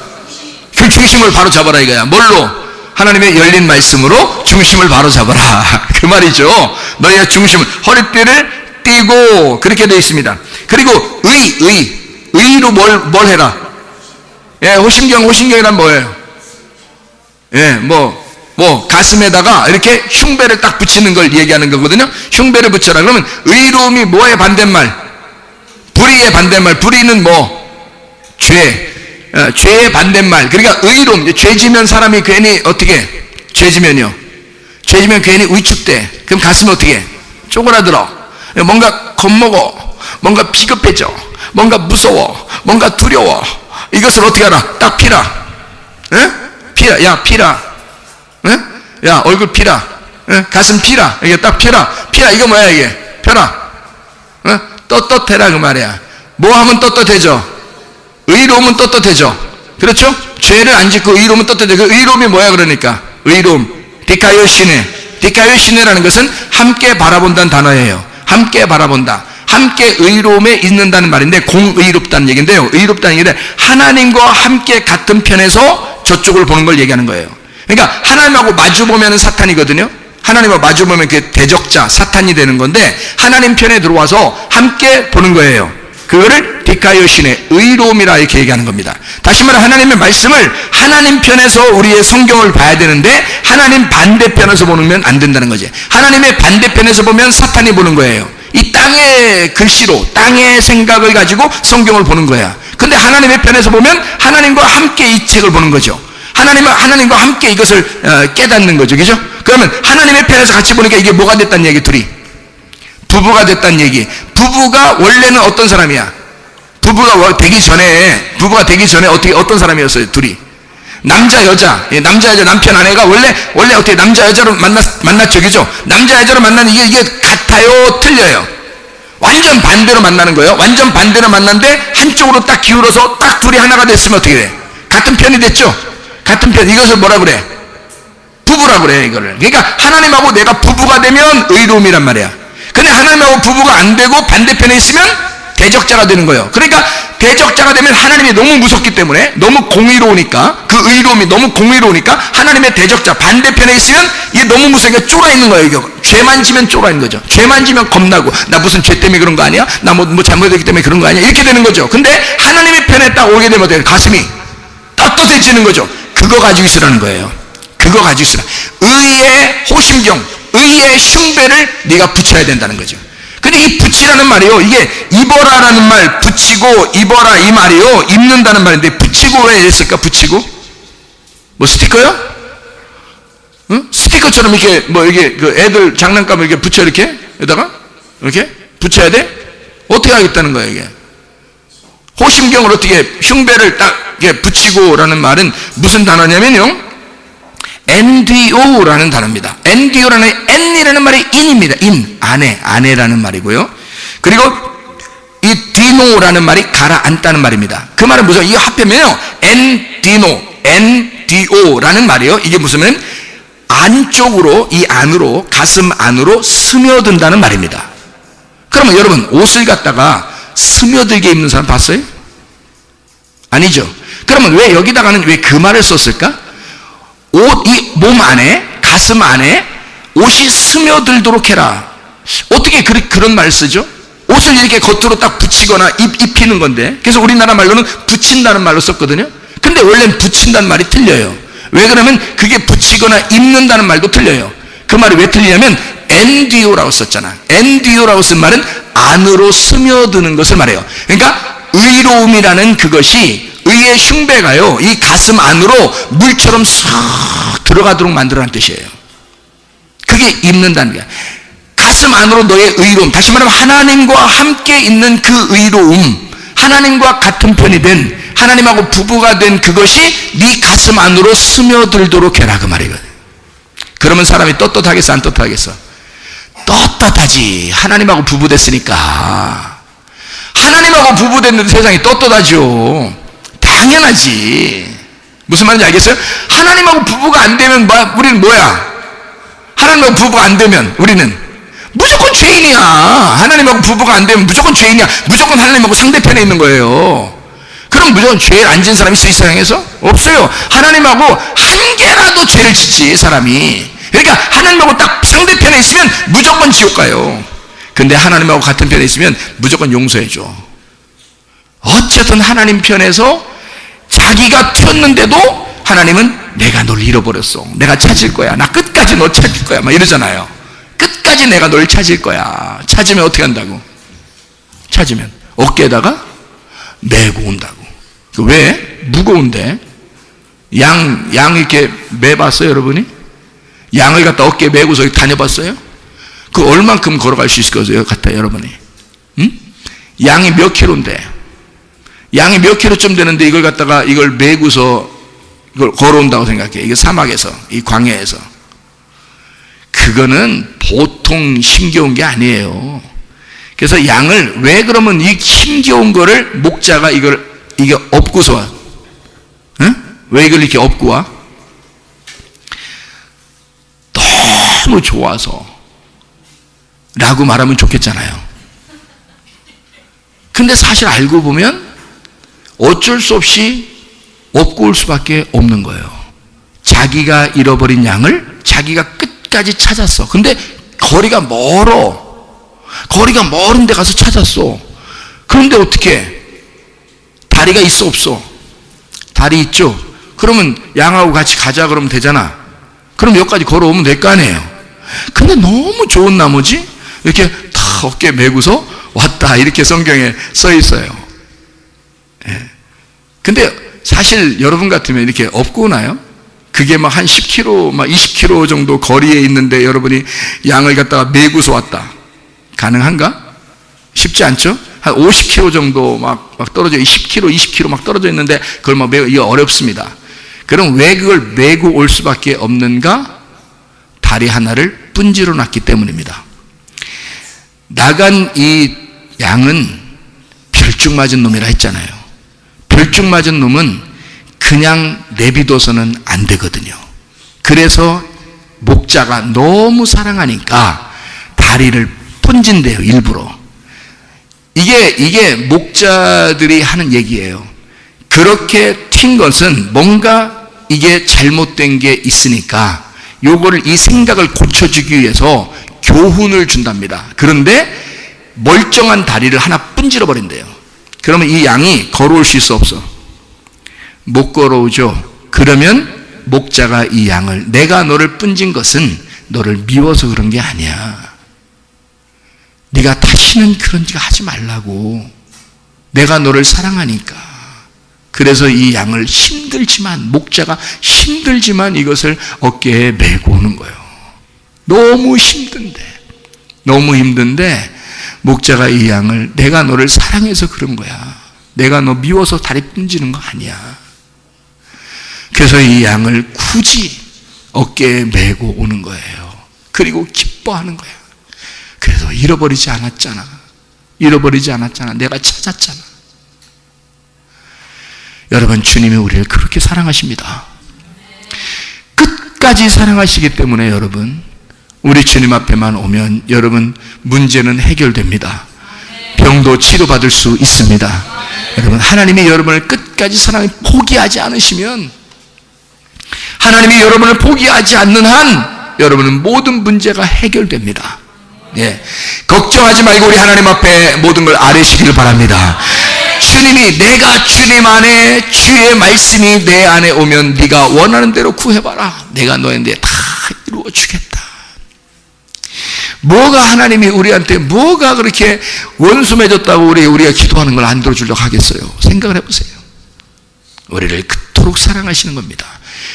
그 중심을 바로 잡아라 이거야. 뭘로? 하나님의 열린 말씀으로 중심을 바로 잡아라. 그 말이죠. 너희가 중심을, 허리띠를 띠고, 그렇게 되어 있습니다. 그리고 의로 뭘 해라? 예, 호신경이란 뭐예요? 예, 가슴에다가 이렇게 흉배를 딱 붙이는 걸 얘기하는 거거든요. 흉배를 붙여라. 그러면 의로움이 뭐의 반대말? 불의의 반대말. 불의는 뭐? 죄의 반대말. 그러니까 의로움. 죄 지면 사람이 괜히 어떻게? 죄 지면 괜히 위축돼. 그럼 가슴이 어떻게? 쪼그라들어. 뭔가 겁먹어. 뭔가 비겁해져. 뭔가 무서워. 뭔가 두려워. 이것을 어떻게 하라? 딱 피라. 에? 피라. 야, 피라. 에? 야, 얼굴 피라. 가슴 피라. 이게 딱 피라. 피라. 이거 뭐야, 이게? 펴라. 떳떳해라, 그 말이야. 뭐 하면 떳떳해져? 의로움은 떳떳해져. 그렇죠? 죄를 안 짓고 의로움은 떳떳해져. 그 의로움이 뭐야, 그러니까? 의로움. 디카요시네. 디카요시네라는 것은 함께 바라본다는 단어예요. 함께 바라본다. 함께 의로움에 있는다는 말인데, 공의롭다는 얘기인데요. 의롭다는 얘기는 하나님과 함께 같은 편에서 저쪽을 보는 걸 얘기하는 거예요. 그러니까 하나님하고 마주 보면 사탄이거든요. 하나님하고 마주 보면 그 대적자, 사탄이 되는 건데, 하나님 편에 들어와서 함께 보는 거예요. 그거를 디카요신의 의로움이라 이렇게 얘기하는 겁니다. 다시 말해 하나님의 말씀을 하나님 편에서 우리의 성경을 봐야 되는데, 하나님 반대편에서 보면 안 된다는 거지. 하나님의 반대편에서 보면 사탄이 보는 거예요. 이 땅의 글씨로, 땅의 생각을 가지고 성경을 보는 거야. 근데 하나님의 편에서 보면 하나님과 함께 이 책을 보는 거죠. 하나님과 함께 이것을 깨닫는 거죠. 그죠? 그러면 하나님의 편에서 같이 보니까 이게 뭐가 됐다는 얘기, 둘이. 부부가 됐다는 얘기. 부부가 원래는 어떤 사람이야? 부부가 되기 전에 어떤 사람이었어요, 둘이? 남자, 여자, 남편, 아내가 원래 어떻게 남자, 여자로 만났죠, 그죠? 남자, 여자로 만나는 이게 같아요, 틀려요? 완전 반대로 만나는 거예요. 완전 반대로 만났는데, 한쪽으로 딱 기울어서 딱 둘이 하나가 됐으면 어떻게 돼? 같은 편이 됐죠? 같은 편. 이것을 뭐라 그래? 부부라고 그래, 이거를. 그러니까 하나님하고 내가 부부가 되면 의로움이란 말이야. 근데 하나님하고 부부가 안 되고 반대편에 있으면 대적자가 되는 거예요. 그러니까 대적자가 되면 하나님이 너무 무섭기 때문에, 너무 공의로우니까, 그 의로움이 너무 공의로우니까 하나님의 대적자 반대편에 있으면 이게 너무 무서우니까 쫄아 있는 거예요. 이거 죄만 지면 쫄아 있는 거죠. 죄만 지면 겁나고, 나 무슨 죄 때문에 그런 거 아니야? 나 뭐 잘못했기 때문에 그런 거 아니야? 이렇게 되는 거죠. 근데 하나님의 편에 딱 오게 되면 어때요? 가슴이 떳떳해지는 거죠. 그거 가지고 있으라는 거예요. 그거 가지고 있으라. 의의 호심경, 의의 흉배를 네가 붙여야 된다는 거죠. 근데 이 붙이라는 말이요, 이게 입어라라는 말, 붙이고 입어라 이 말이요, 입는다는 말인데, 붙이고 왜 했을까? 붙이고 뭐 스티커요? 응? 스티커처럼 이렇게 이게 그 애들 장난감을 이렇게 붙여, 이렇게 여기다가 이렇게 붙여야 돼? 어떻게 하겠다는 거예요, 이게? 호심경을 어떻게 흉배를 딱 이렇게 붙이고라는 말은 무슨 단어냐면요, NDO라는 단어입니다. NDO라는, N이라는 말이 인입니다. 인, 아내라는 말이고요. 그리고 이 디노라는 말이 가라앉다는 말입니다. 그 말은 무슨, 이거 합하면요, NDO라는 말이에요. 이게 무슨, 안쪽으로, 이 안으로, 가슴 안으로 스며든다는 말입니다. 그러면 여러분, 옷을 갖다가 스며들게 입는 사람 봤어요? 아니죠. 그러면 왜 여기다가는 왜 그 말을 썼을까? 이 몸 안에, 가슴 안에 옷이 스며들도록 해라. 어떻게 그런 말을 쓰죠? 옷을 이렇게 겉으로 딱 붙이거나 입히는 건데, 그래서 우리나라 말로는 붙인다는 말로 썼거든요. 근데 원래는 붙인다는 말이 틀려요. 왜 그러면 그게 붙이거나 입는다는 말도 틀려요. 그 말이 왜 틀리냐면 NDO라고 썼잖아. NDO라고 쓴 말은 안으로 스며드는 것을 말해요. 그러니까 의로움이라는 그것이, 의의 흉배가요, 이 가슴 안으로 물처럼 쏙 들어가도록 만들어라는 뜻이에요. 그게 입는다는 거야. 가슴 안으로 너의 의로움, 다시 말하면 하나님과 함께 있는 그 의로움, 하나님과 같은 편이 된, 하나님하고 부부가 된 그것이 네 가슴 안으로 스며들도록 해라, 그 말이거든. 그러면 사람이 떳떳하겠어, 안 떳떳하겠어? 떳떳하지. 하나님하고 부부 됐으니까. 하나님하고 부부 됐는데 세상이 떳떳하죠. 당연하지. 무슨 말인지 알겠어요? 하나님하고 부부가 안 되면 우리는 뭐야? 하나님하고 부부가 안 되면 우리는 무조건 죄인이야. 하나님하고 부부가 안 되면 무조건 죄인이야. 무조건 하나님하고 상대편에 있는 거예요. 그럼 무조건 죄를 안 지은 사람이 있어, 이 세상에서? 없어요. 하나님하고 한 개라도 죄를 짓지, 사람이. 그러니까 하나님하고 딱 상대편에 있으면 무조건 지옥 가요. 근데 하나님하고 같은 편에 있으면 무조건 용서해줘. 어쨌든 하나님 편에서 자기가 튀었는데도 하나님은 내가 널 잃어버렸어, 내가 찾을 거야, 나 끝까지 너 찾을 거야, 막 이러잖아요. 끝까지 내가 널 찾을 거야. 찾으면 어떻게 한다고? 찾으면 어깨에다가 메고 온다고. 왜? 무거운데. 양 이렇게 매봤어요, 여러분이? 양을 갖다 어깨에 메고서 다녀봤어요? 그 얼만큼 걸어갈 수 있을 거예요, 갖다, 여러분이? 응? 양이 몇 킬로인데? 양이 몇 킬로쯤 되는데 이걸 갖다가 이걸 메고서 이걸 걸어온다고 생각해. 이게 사막에서, 이 광야에서. 그 그거는 보통 힘겨운 게 아니에요. 그래서 양을 왜 그러면 이 힘겨운 거를 목자가 이게 업고서 와? 응? 왜 이걸 이렇게 업고 와? 너무 좋아서 라고 말하면 좋겠잖아요. 근데 사실 알고 보면 어쩔 수 없이 업고 올 수밖에 없는 거예요. 자기가 잃어버린 양을 자기가 끝까지 찾았어. 근데 거리가 멀어. 거리가 멀은 데 가서 찾았어. 그런데 어떻게? 다리가 있어 없어? 다리 있죠? 그러면 양하고 같이 가자 그러면 되잖아. 그럼 여기까지 걸어오면 될 거 아니에요. 근데 너무 좋은 나머지 이렇게 다 어깨에 메고서 왔다 이렇게 성경에 써 있어요. 예. 근데 사실 여러분 같으면 이렇게 업고 오나요? 그게 막 한 10km, 막 20km 정도 거리에 있는데 여러분이 양을 갖다가 메고서 왔다. 가능한가? 쉽지 않죠? 한 50km 정도 막 떨어져, 10km, 20km 막 떨어져 있는데 그걸 막 이게 어렵습니다. 그럼 왜 그걸 메고 올 수밖에 없는가? 다리 하나를 분지러 놨기 때문입니다. 나간 이 양은 별중 맞은 놈이라 했잖아요. 별중 맞은 놈은 그냥 내비둬서는 안 되거든요. 그래서 목자가 너무 사랑하니까 다리를 분진대요, 일부러. 이게 목자들이 하는 얘기예요. 그렇게 튄 것은 뭔가 이게 잘못된 게 있으니까 요거를 이 생각을 고쳐주기 위해서 교훈을 준답니다. 그런데 멀쩡한 다리를 하나 분질러 버린대요. 그러면 이 양이 걸어올 수 있어 없어? 못 걸어오죠. 그러면 목자가 이 양을, 내가 너를 분진 것은 너를 미워서 그런 게 아니야. 네가 다시는 그런 짓 하지 말라고. 내가 너를 사랑하니까. 그래서 이 양을 힘들지만, 목자가 힘들지만 이것을 어깨에 메고 오는 거예요. 너무 힘든데 목자가 이 양을, 내가 너를 사랑해서 그런 거야. 내가 너 미워서 다리 분지는 거 아니야. 그래서 이 양을 굳이 어깨에 메고 오는 거예요. 그리고 기뻐하는 거야. 그래도 잃어버리지 않았잖아. 내가 찾았잖아. 여러분, 주님이 우리를 그렇게 사랑하십니다. 끝까지 사랑하시기 때문에 여러분, 우리 주님 앞에만 오면 여러분 문제는 해결됩니다. 병도 치료받을 수 있습니다. 여러분, 하나님이 여러분을 끝까지 사랑해 포기하지 않으시면, 하나님이 여러분을 포기하지 않는 한 여러분은 모든 문제가 해결됩니다. 예, 걱정하지 말고 우리 하나님 앞에 모든 걸 아뢰시기를 바랍니다. 주님이, 내가 주님 안에, 주의 말씀이 내 안에 오면 네가 원하는 대로 구해봐라. 내가 너희한테 다 이루어 주겠다. 뭐가 하나님이 우리한테 뭐가 그렇게 원수 맺었다고 우리가 기도하는 걸 안 들어주려고 하겠어요? 생각을 해보세요. 우리를 그토록 사랑하시는 겁니다.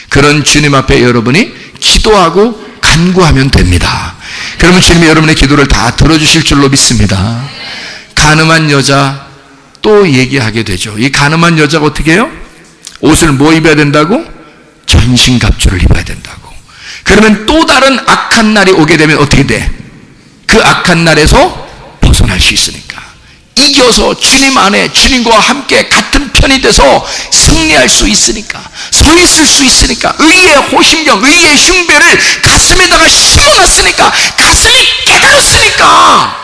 그런 주님 앞에 여러분이 기도하고 간구하면 됩니다. 그러면 주님이 여러분의 기도를 다 들어주실 줄로 믿습니다. 간음한 여자 또 얘기하게 되죠. 이 간음한 여자가 어떻게 해요? 옷을 뭐 입어야 된다고? 전신갑주를 입어야 된다고. 그러면 또 다른 악한 날이 오게 되면 어떻게 돼? 그 악한 날에서 벗어날 수 있으니까, 이겨서 주님 안에 주님과 함께 같은 편이 돼서 승리할 수 있으니까, 서 있을 수 있으니까, 의의 호심령, 의의 흉배를 가슴에다가 심어놨으니까, 가슴이 깨달았으니까,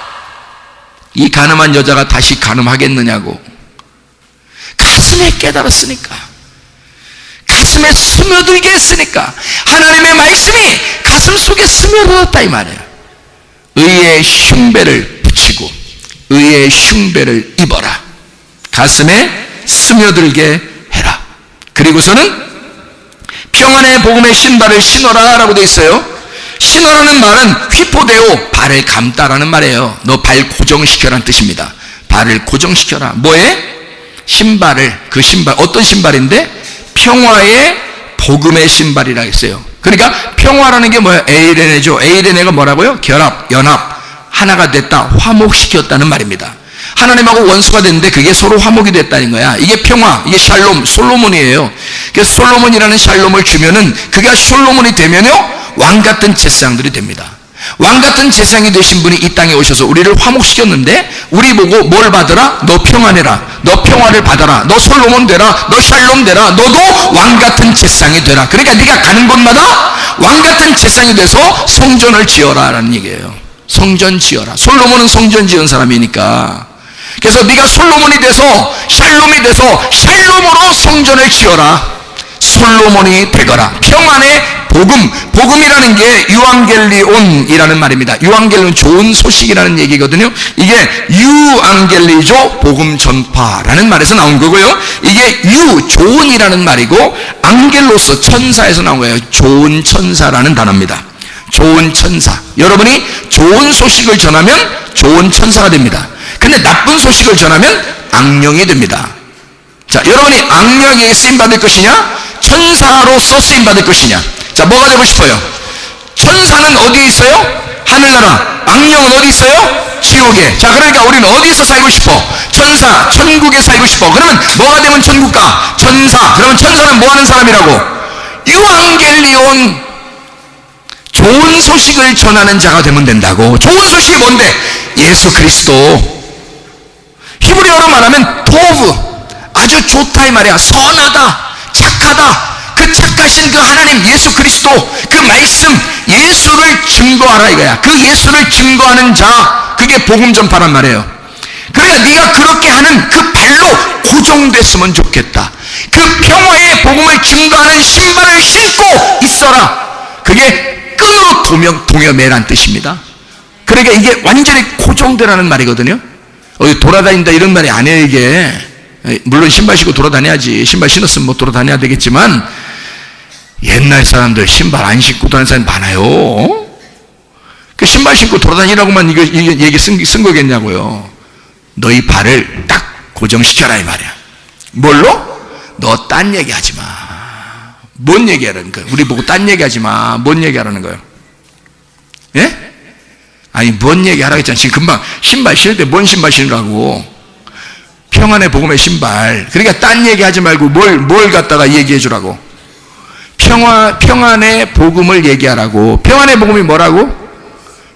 이 가늠한 여자가 다시 가늠하겠느냐고. 가슴에 깨달았으니까, 가슴에 스며들게 했으니까, 하나님의 말씀이 가슴 속에 스며들었다 이 말이에요. 의의 흉배를 붙이고 의의 흉배를 입어라. 가슴에 스며들게 해라. 그리고서는 평안의 복음의 신발을 신어라 라고 되어 있어요. 신어라는 말은 휘포데오, 발을 감다라는 말이에요. 너 발 고정시켜라는 뜻입니다. 발을 고정시켜라. 뭐에? 신발을, 그 신발, 어떤 신발인데? 평화의 복음의 신발이라 했어요. 그러니까 평화라는 게 뭐예요? 에이레네죠. 에이레네가 뭐라고요? 결합, 연합, 하나가 됐다, 화목시켰다는 말입니다. 하나님하고 원수가 됐는데 그게 서로 화목이 됐다는 거야. 이게 평화, 이게 샬롬, 솔로몬이에요. 그래서 솔로몬이라는 샬롬을 주면은, 그게 솔로몬이 되면요 왕 같은 제사장들이 됩니다. 왕같은 제사장이 되신 분이 이 땅에 오셔서 우리를 화목시켰는데 우리 보고 뭘 받으라? 너 평안해라, 너 평화를 받아라, 너 솔로몬 되라, 너 샬롬 되라, 너도 왕같은 제사장이 되라. 그러니까 네가 가는 곳마다 왕같은 제사장이 돼서 성전을 지어라 라는 얘기예요. 성전 지어라. 솔로몬은 성전 지은 사람이니까. 그래서 네가 솔로몬이 돼서 샬롬이 돼서 샬롬으로 성전을 지어라. 솔로몬이 되거라. 평안의 복음. 복음이라는 게 유앙겔리온이라는 말입니다. 유앙겔리온 좋은 소식이라는 얘기거든요. 이게 유앙겔리조 복음 전파라는 말에서 나온 거고요. 이게 좋은이라는 말이고 앙겔로스 천사에서 나온 거예요. 좋은 천사라는 단어입니다. 좋은 천사. 여러분이 좋은 소식을 전하면 좋은 천사가 됩니다. 근데 나쁜 소식을 전하면 악령이 됩니다. 자, 여러분이 악령에게 쓰임받을 것이냐? 천사로서 쓰임받을 것이냐? 자, 뭐가 되고 싶어요? 천사는 어디에 있어요? 하늘나라. 악령은 어디 있어요? 지옥에. 자, 그러니까 우리는 어디서 살고 싶어? 천사, 천국에 살고 싶어. 그러면 뭐가 되면 천국가? 천사. 그러면 천사는 뭐 하는 사람이라고? 유앙겔리온, 좋은 소식을 전하는 자가 되면 된다고. 좋은 소식이 뭔데? 예수 그리스도. 히브리어로 말하면 토브, 아주 좋다 이 말이야. 선하다, 착하다. 그 착하신 그 하나님 예수 그리스도, 그 말씀 예수를 증거하라 이거야. 그 예수를 증거하는 자, 그게 복음 전파란 말이에요. 그러니까 네가 그렇게 하는 그 발로 고정됐으면 좋겠다. 그 평화의 복음을 증거하는 신발을 신고 있어라. 그게 끈으로 동여매란 뜻입니다. 그러니까 이게 완전히 고정되라는 말이거든요. 어디 돌아다닌다 이런 말이 아니에요. 이게 물론 신발 신고 돌아다녀야지. 신발 신었으면 뭐 돌아다녀야 되겠지만 옛날 사람들 신발 안 신고 다니는 사람이 많아요. 그 신발 신고 돌아다니라고만 이게 얘기 쓴 거겠냐고요. 너희 발을 딱 고정시켜라 이 말이야. 뭘로? 너 딴 얘기하지 마. 뭔 얘기하라는 거야? 우리 보고 딴 얘기하지 마. 뭔 얘기하라는 거예요? 예? 아니 뭔 얘기하라고 했잖아. 지금 금방 신발 신을 때 뭔 신발 신으라고? 평안의 복음의 신발. 그러니까 딴 얘기하지 말고 뭘 갖다가 얘기해 주라고? 평안의 복음을 얘기하라고. 평안의 복음이 뭐라고?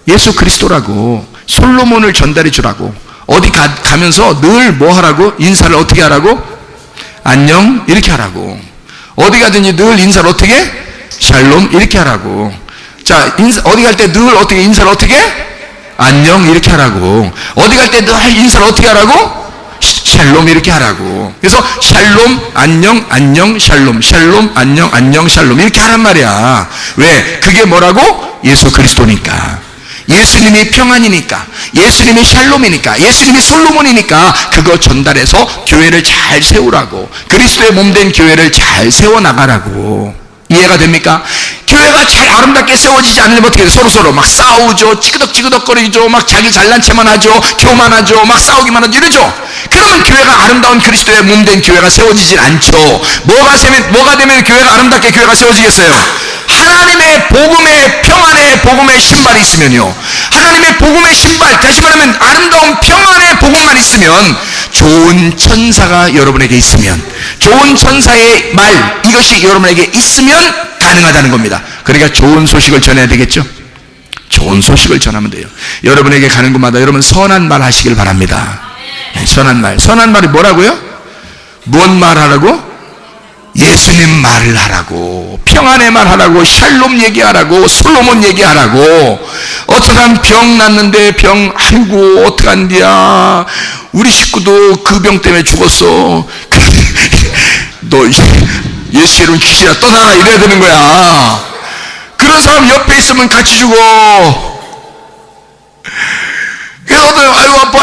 예수 그리스도라고. 솔로몬을 전달해 주라고. 어디 가면서 늘 뭐 하라고? 인사를 어떻게 하라고? 안녕 이렇게 하라고. 어디 가든지 늘 인사를 어떻게? 샬롬 이렇게 하라고. 자, 어디 갈 때 늘 어떻게 인사를 어떻게? 안녕 이렇게 하라고. 어디 갈 때 늘 인사를 어떻게 하라고? 샬롬 이렇게 하라고. 그래서 샬롬 안녕 안녕 샬롬, 샬롬 안녕 안녕 샬롬 이렇게 하란 말이야. 왜? 그게 뭐라고? 예수 그리스도니까. 예수님이 평안이니까, 예수님이 샬롬이니까, 예수님이 솔로몬이니까 그거 전달해서 교회를 잘 세우라고. 그리스도의 몸된 교회를 잘 세워나가라고. 이해가 됩니까? 교회가 잘 아름답게 세워지지 않으면 어떻게 돼? 서로서로 막 싸우죠. 찌그덕찌그덕거리죠. 막 자기 잘난 체만 하죠. 교만하죠. 막 싸우기만 하죠. 이러죠. 그러면 교회가 아름다운 그리스도의 몸된 교회가 세워지질 않죠. 뭐가 되면 교회가 아름답게 교회가 세워지겠어요? 하나님의 복음의 평안의 복음의 신발이 있으면요. 하나님의 복음의 신발, 다시 말하면 아름다운 평안의 복음만 있으면, 좋은 천사가 여러분에게 있으면, 좋은 천사의 말, 이것이 여러분에게 있으면 가능하다는 겁니다. 그러니까 좋은 소식을 전해야 되겠죠. 좋은 소식을 전하면 돼요. 여러분에게 가는 곳마다 여러분 선한 말 하시길 바랍니다. 선한 말. 선한 말이 뭐라고요? 뭔 말 하라고? 예수님 말을 하라고. 평안의 말 하라고. 샬롬 얘기하라고. 솔로몬 얘기하라고. 어떡한 병 났는데 아이고 어떡한디야, 우리 식구도 그 병 때문에 죽었어. 너 예수 이름 귀신아 떠나라 이래야 되는 거야. 그런 사람 옆에 있으면 같이 죽어. 그래서 아이고 아빠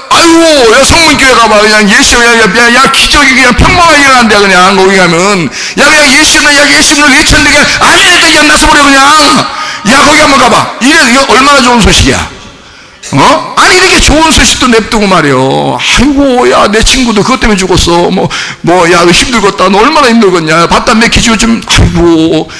아이고 야 성문교회 가봐. 그냥 예수 야 기적이 그냥 평범하게 일어난대. 그냥 거기 가면 야 그냥 예수는 외쳤는데 그냥 아멘 그냥 나서버려 그냥. 야 거기 한번 가봐. 이게 얼마나 좋은 소식이야. 아니 이렇게 좋은 소식도 냅두고 말이요. 아이고 야 내 친구도 그것 때문에 죽었어. 야 힘들겠다. 너 얼마나 힘들겠냐. 밭담 맥히지고 좀 아이고.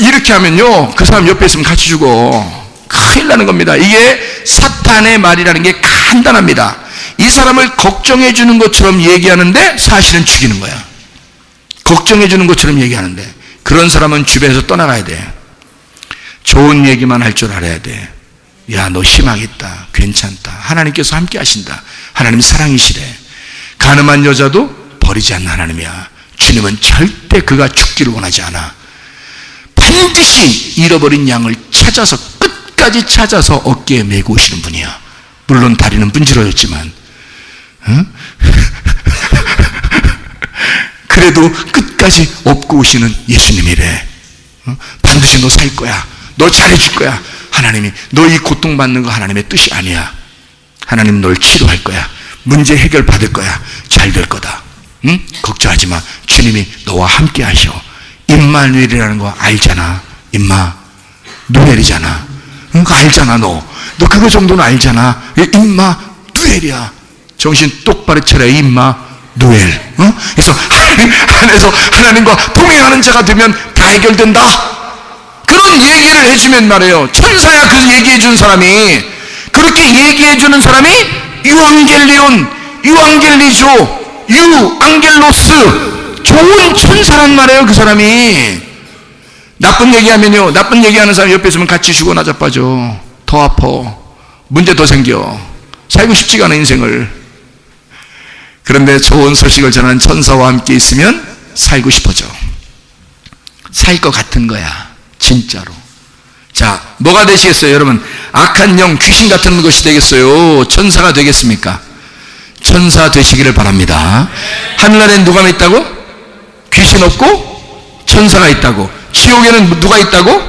이렇게 하면요 그 사람 옆에 있으면 같이 죽어. 큰일 나는 겁니다. 이게 사탄의 말이라는 게 간단합니다. 이 사람을 걱정해 주는 것처럼 얘기하는데 사실은 죽이는 거야. 걱정해 주는 것처럼 얘기하는데, 그런 사람은 주변에서 떠나가야 돼. 좋은 얘기만 할 줄 알아야 돼. 야, 너 희망있다. 괜찮다. 하나님께서 함께 하신다. 하나님 사랑이시래. 가늠한 여자도 버리지 않는 하나님이야. 주님은 절대 그가 죽기를 원하지 않아. 반드시 잃어버린 양을 찾아서, 끝까지 찾아서 어깨에 메고 오시는 분이야. 물론 다리는 분질러졌지만, 응? 그래도 끝까지 업고 오시는 예수님이래. 응? 반드시 너 살 거야. 너 잘해줄 거야. 하나님이 너 이 고통받는 거 하나님의 뜻이 아니야. 하나님 널 치료할 거야. 문제 해결 받을 거야. 잘 될 거다. 응? 걱정하지 마. 주님이 너와 함께 하셔. 임마누엘이라는 거 알잖아. 임마누엘이잖아. 응? 그거 알잖아. 너 그거 정도는 알잖아. 임마누엘이야. 정신 똑바로 차려. 임마누엘. 응? 그래서 하나님 안에서 하나님과 동행하는 자가 되면 다 해결된다. 그런 얘기를 해주면 말이에요. 천사야 그 얘기해준 사람이. 그렇게 얘기해주는 사람이 유앙겔리온, 유앙겔리조, 유앙겔로스, 좋은 천사란 말이에요. 그 사람이. 나쁜 얘기하면요, 나쁜 얘기하는 사람 옆에 있으면 같이 죽어나 자빠져. 더 아파. 문제 더 생겨. 살고 싶지가 않아 인생을. 그런데 좋은 소식을 전하는 천사와 함께 있으면 살고 싶어져. 살 것 같은 거야. 진짜로. 자, 뭐가 되시겠어요 여러분? 악한 영, 귀신 같은 것이 되겠어요? 천사가 되겠습니까? 천사 되시기를 바랍니다. 하늘나라에 누가 있다고? 귀신 없고 천사가 있다고. 지옥에는 누가 있다고?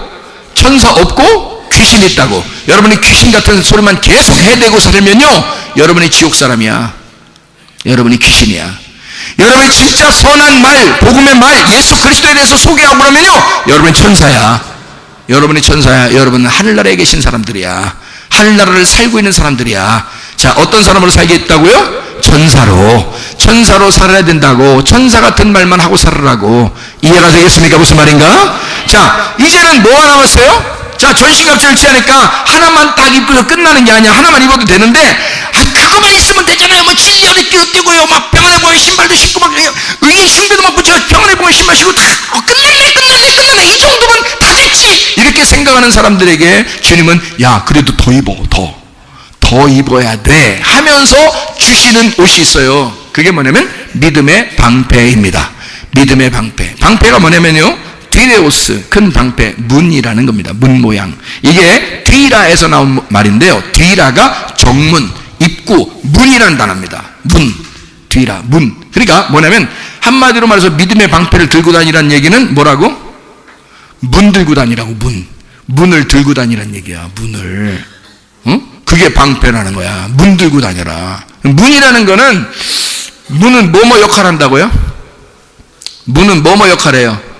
천사 없고 귀신 있다고. 여러분이 귀신 같은 소리만 계속 해대고 살면요, 여러분이 지옥 사람이야. 여러분이 귀신이야. 여러분이 진짜 선한 말, 복음의 말, 예수 그리스도에 대해서 소개하고 그러면요, 여러분이 천사야. 여러분이 천사야. 여러분은 하늘나라에 계신 사람들이야. 하늘나라를 살고 있는 사람들이야. 자, 어떤 사람으로 살겠다고요? 천사로 살아야 된다고. 천사 같은 말만 하고 살으라고. 이해가 되겠습니까? 무슨 말인가? 자, 이제는 뭐가 남았어요? 자, 전신갑주를 취하니까 하나만 딱 입고서 끝나는 게 아니야. 하나만 입어도 되는데, 그거만 있으면 되잖아요. 뭐 진리안에 끼어뛰고요, 막 병원에 보면 신발도 신고, 막 의의 흉배도 막 붙여 병원에 보면 신발 신고 다 끝났네. 이 정도면 다 됐지. 이렇게 생각하는 사람들에게 주님은 야, 그래도 더 입어. 더 입어야 돼 하면서 주시는 옷이 있어요. 그게 뭐냐면 믿음의 방패입니다. 믿음의 방패. 방패가 뭐냐면요, 디레오스, 큰 방패, 문이라는 겁니다. 문 모양. 이게 뒤라에서 나온 말인데요, 뒤라가 정문, 입구, 문이라는 단어입니다. 문, 뒤라, 문. 그러니까 뭐냐면 한마디로 말해서 믿음의 방패를 들고 다니라는 얘기는 뭐라고? 문 들고 다니라고. 문을 들고 다니라는 얘기야. 문을. 응? 그게 방패라는 거야. 문 들고 다녀라. 문이라는 거는, 문은 뭐뭐 역할한다고요? 문은 뭐뭐 역할해요?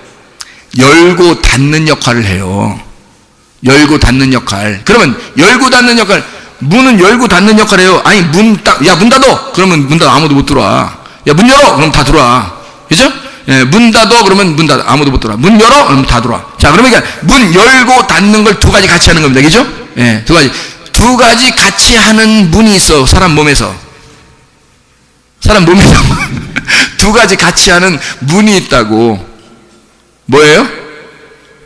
열고 닫는 역할을 해요. 열고 닫는 역할. 그러면 열고 닫는 역할, 문은 열고 닫는 역할을 해요. 아니, 문 닫어. 그러면 문 닫아. 아무도 못 들어와. 야, 문 열어. 그럼 다 들어와. 그죠? 예, 문 닫어. 그러면 문 닫아. 아무도 못 들어와. 문 열어. 그럼 다 들어와. 자, 그러면 문 열고 닫는 걸 두 가지 같이 하는 겁니다. 그죠? 예, 두 가지 같이 하는 문이 있어. 사람 몸에서 두 가지 같이 하는 문이 있다고. 뭐예요?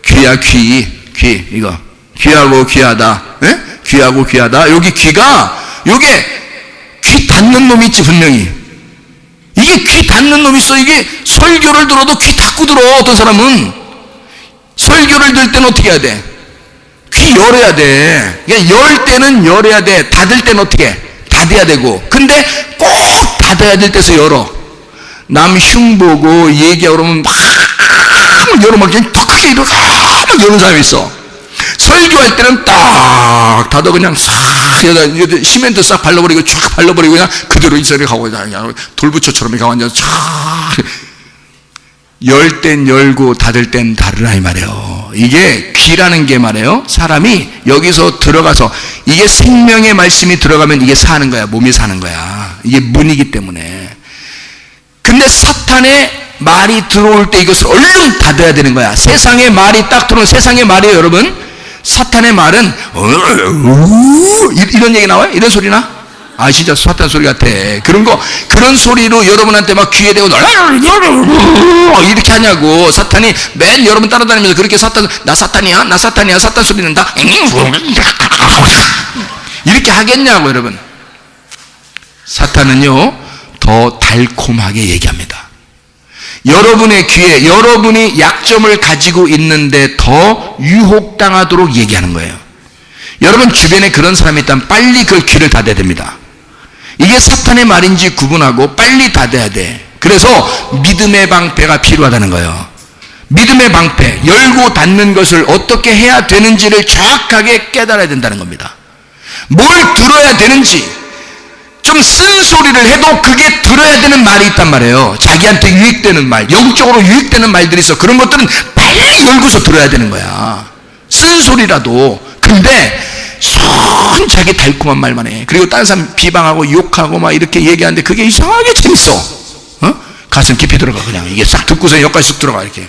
귀야, 귀. 이거. 귀하고 귀하다. 예? 귀하고 귀하다. 여기 귀가, 요게 귀 닫는 놈이 있지, 분명히. 이게 귀 닫는 놈이 있어. 이게 설교를 들어도 귀 닫고 들어. 어떤 사람은 설교를 들 때는 어떻게 해야 돼? 귀 열어야 돼. 그러니까 열 때는 열어야 돼. 닫을 때는 어떻게 해? 닫아야 되고. 근데 꼭 닫아야 될 때서 열어. 남 흉보고 얘기하고 그러면 막 열어, 막 더 크게 이러고 막 여는 사람이 있어. 설교할 때는 딱 닫아. 그냥 싹 시멘트 싹 발라버리고 쫙 발라버리고 그냥 그대로 이 자리에 가고 그냥 돌부처처럼 가고 앉아서 쫙. 열 땐 열고 닫을 땐 닫으라 이 말이에요. 이게 귀라는 게 말이에요, 사람이 여기서 들어가서, 이게 생명의 말씀이 들어가면 이게 사는 거야. 몸이 사는 거야. 이게 문이기 때문에. 근데 사탄의 말이 들어올 때 이것을 얼른 닫아야 되는 거야. 세상의 말이 딱 들어오는, 세상의 말이에요 여러분. 사탄의 말은 이런 얘기 나와요? 이런 소리 나? 아, 진짜 사탄 소리 같아. 그런 소리로 여러분한테 막 귀에 대고 이렇게 하냐고. 사탄이 매일 여러분 따라다니면서 그렇게 나 사탄이야? 나 사탄이야? 사탄 소리 낸다? 이렇게 하겠냐고, 여러분. 사탄은요, 더 달콤하게 얘기합니다. 여러분의 귀에 여러분이 약점을 가지고 있는데 더 유혹당하도록 얘기하는 거예요. 여러분 주변에 그런 사람이 있다면 빨리 그 귀를 닫아야 됩니다. 이게 사탄의 말인지 구분하고 빨리 닫아야 돼. 그래서 믿음의 방패가 필요하다는 거예요. 믿음의 방패, 열고 닫는 것을 어떻게 해야 되는지를 정확하게 깨달아야 된다는 겁니다. 뭘 들어야 되는지, 좀 쓴소리를 해도 그게 들어야 되는 말이 있단 말이에요. 자기한테 유익되는 말, 영적으로 유익되는 말들이 있어. 그런 것들은 빨리 열고서 들어야 되는 거야. 쓴소리라도. 근데 자기 달콤한 말만 해. 그리고 다른 사람 비방하고 욕하고 막 이렇게 얘기하는데 그게 이상하게 재밌어. 가슴 깊이 들어가. 그냥 이게 싹 듣고서 여기까지 쑥 들어가. 이렇게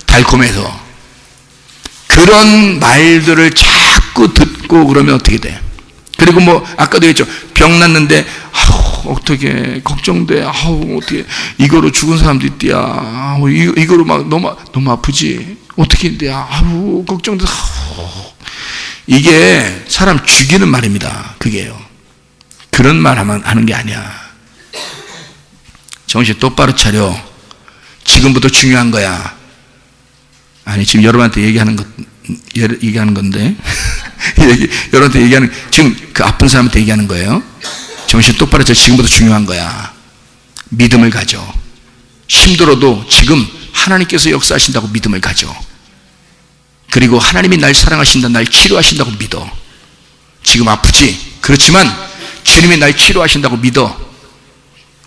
달콤해서. 그런 말들을 자꾸 듣고 그러면 어떻게 돼? 그리고 뭐 아까도 했죠. 병 났는데 어떻게 걱정돼. 어떻게 이거로 죽은 사람도 있디야. 이거로 막 너무 아프지. 어떻게 돼. 걱정돼. 이게 사람 죽이는 말입니다. 그게요. 그런 말 하는 게 아니야. 정신 똑바로 차려. 지금부터 중요한 거야. 아니, 지금 여러분한테 얘기하는 건데. 여러분한테 얘기하는, 지금 그 아픈 사람한테 얘기하는 거예요. 정신 똑바로 차려. 지금부터 중요한 거야. 믿음을 가져. 힘들어도 지금 하나님께서 역사하신다고 믿음을 가져. 그리고 하나님이 날 사랑하신다, 날 치료하신다고 믿어. 지금 아프지? 그렇지만 주님이 날 치료하신다고 믿어.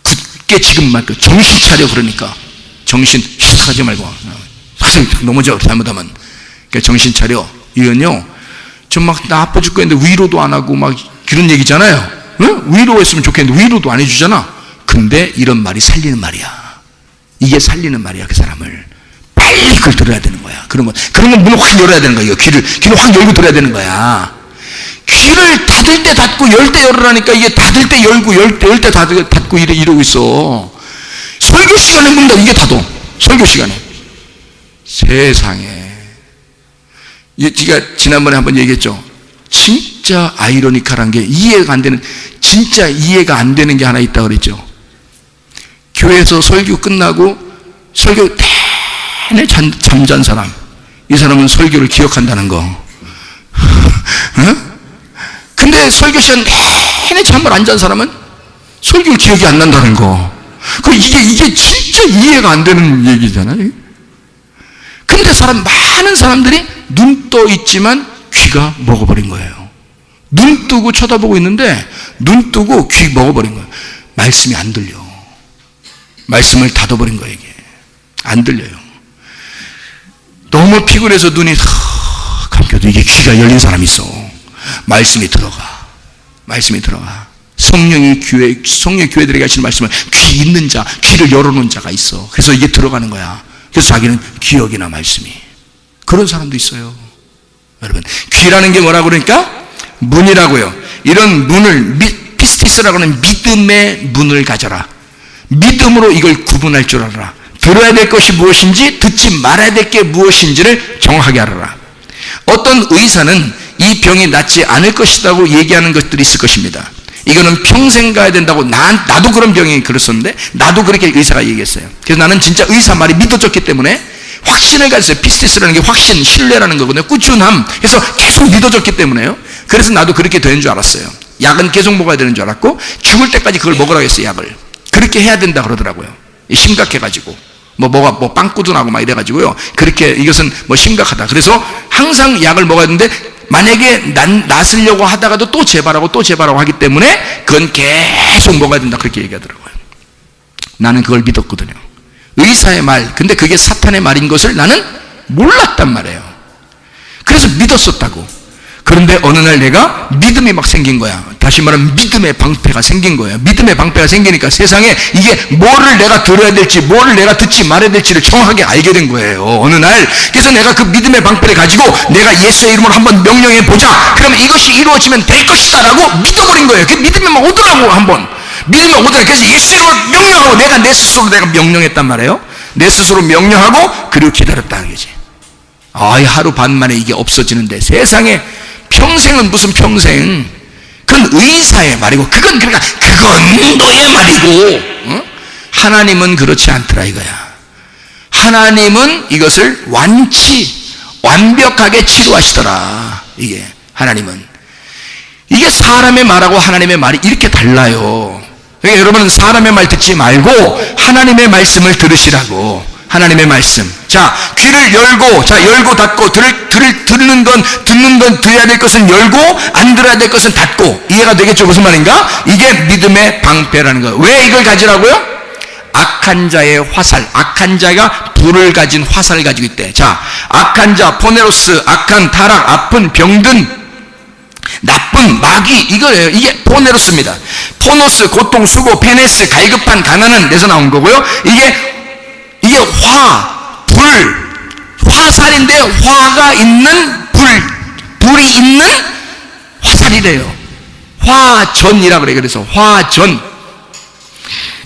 굳게 지금 말 정신 차려. 그러니까 정신 하지 말고 넘어져 잘못하면. 그러니까 정신 차려. 이건요, 좀 막 나 아파 죽겠는데 위로도 안 하고 막 그런 얘기잖아요. 위로했으면 좋겠는데 위로도 안 해주잖아. 근데 이런 말이 살리는 말이야. 이게 살리는 말이야. 그 사람을 빨리 그걸 들어야 되는 거야. 그런 건 문을 확 열어야 되는 거야. 귀를 확 열고 들어야 되는 거야. 귀를 닫을 때 닫고 열 때 열으라니까. 이게 닫을 때 열고 열 때 닫고 이러고 있어. 설교 시간에 문 닫아. 이게 닫어. 설교 시간에. 세상에. 제가 지난번에 한번 얘기했죠. 진짜 아이러니컬한 게 이해가 안 되는, 진짜 이해가 안 되는 게 하나 있다고 그랬죠. 교회에서 설교 끝나고 설교 내내 잠잔 사람, 이 사람은 설교를 기억한다는 거. 근데 설교 시간 내내 잠을 안 잔 사람은 설교를 기억이 안 난다는 거. 이게 진짜 이해가 안 되는 얘기잖아요. 근데 많은 사람들이 눈 떠 있지만 귀가 먹어버린 거예요. 눈 뜨고 쳐다보고 있는데 눈 뜨고 귀 먹어버린 거예요. 말씀이 안 들려. 말씀을 닫아버린 거예요. 이게 안 들려요. 너무 피곤해서 눈이 감겨도 이게 귀가 열린 사람이 있어. 말씀이 들어가. 성령이 교회들에게 하시는 말씀을 귀 있는 자, 귀를 열어놓은 자가 있어. 그래서 이게 들어가는 거야. 그래서 자기는 기억이나 말씀이. 그런 사람도 있어요. 여러분, 귀라는 게 뭐라고 그러니까? 문이라고요. 이런 문을, 피스티스라고 하는 믿음의 문을 가져라. 믿음으로 이걸 구분할 줄 알아라. 들어야 될 것이 무엇인지, 듣지 말아야 될 게 무엇인지를 정확하게 알아라. 어떤 의사는 이 병이 낫지 않을 것이라고 얘기하는 것들이 있을 것입니다. 이거는 평생 가야 된다고. 나도 그런 병이 그랬었는데 나도 그렇게 의사가 얘기했어요. 그래서 나는 진짜 의사 말이 믿어졌기 때문에 확신을 가졌어요. 피스티스라는 게 확신, 신뢰라는 거거든요. 꾸준함. 그래서 계속 믿어졌기 때문에요. 그래서 나도 그렇게 되는 줄 알았어요. 약은 계속 먹어야 되는 줄 알았고, 죽을 때까지 그걸 먹으라고 했어요. 약을 그렇게 해야 된다 그러더라고요. 심각해가지고 뭐가 빵꾸도나고 막 이래가지고요. 그렇게 이것은 심각하다. 그래서 항상 약을 먹어야 되는데, 만약에 낫으려고 하다가도 또 재발하고 하기 때문에 그건 계속 먹어야 된다. 그렇게 얘기하더라고요. 나는 그걸 믿었거든요. 의사의 말. 근데 그게 사탄의 말인 것을 나는 몰랐단 말이에요. 그래서 믿었었다고. 그런데 어느 날 내가 믿음이 막 생긴 거야. 다시 말하면 믿음의 방패가 생긴 거예요. 믿음의 방패가 생기니까 세상에 이게 뭐를 내가 들어야 될지, 뭐를 내가 듣지 말아야 될지를 정확하게 알게 된 거예요. 어느 날. 그래서 내가 그 믿음의 방패를 가지고 내가 예수의 이름으로 한번 명령해 보자. 그러면 이것이 이루어지면 될 것이다 라고 믿어버린 거예요. 그 믿음이 막 오더라고, 한번. 믿음이 오더라고. 그래서 예수의 이름으로 명령하고 내가 내 스스로 내가 명령했단 말이에요. 내 스스로 명령하고 그리고 기다렸다는 거지. 아, 하루 반 만에 이게 없어지는데 세상에 평생은 무슨 평생. 그건 의사의 말이고, 그건 너의 말이고, 어? 하나님은 그렇지 않더라 이거야. 하나님은 이것을 완벽하게 치루하시더라. 이게 하나님은. 이게 사람의 말하고 하나님의 말이 이렇게 달라요. 그러니까 여러분은 사람의 말 듣지 말고 하나님의 말씀을 들으시라고. 하나님의 말씀. 자, 귀를 열고, 자, 열고 닫고, 듣는 건 들어야 될 것은 열고, 안 들어야 될 것은 닫고. 이해가 되겠죠? 무슨 말인가? 이게 믿음의 방패라는 거예요. 왜 이걸 가지라고요? 악한 자의 화살. 악한 자가 불을 가진 화살을 가지고 있대. 자, 악한 자, 포네로스, 악한, 타락, 아픈, 병든, 나쁜, 마귀, 이거예요. 이게 포네로스입니다. 포노스, 고통, 수고, 페네스, 갈급한, 가난한 데서 나온 거고요. 이게 화살인데 화가 있는 불이 있는 화살이래요. 화전이라 그래. 그래서 화전.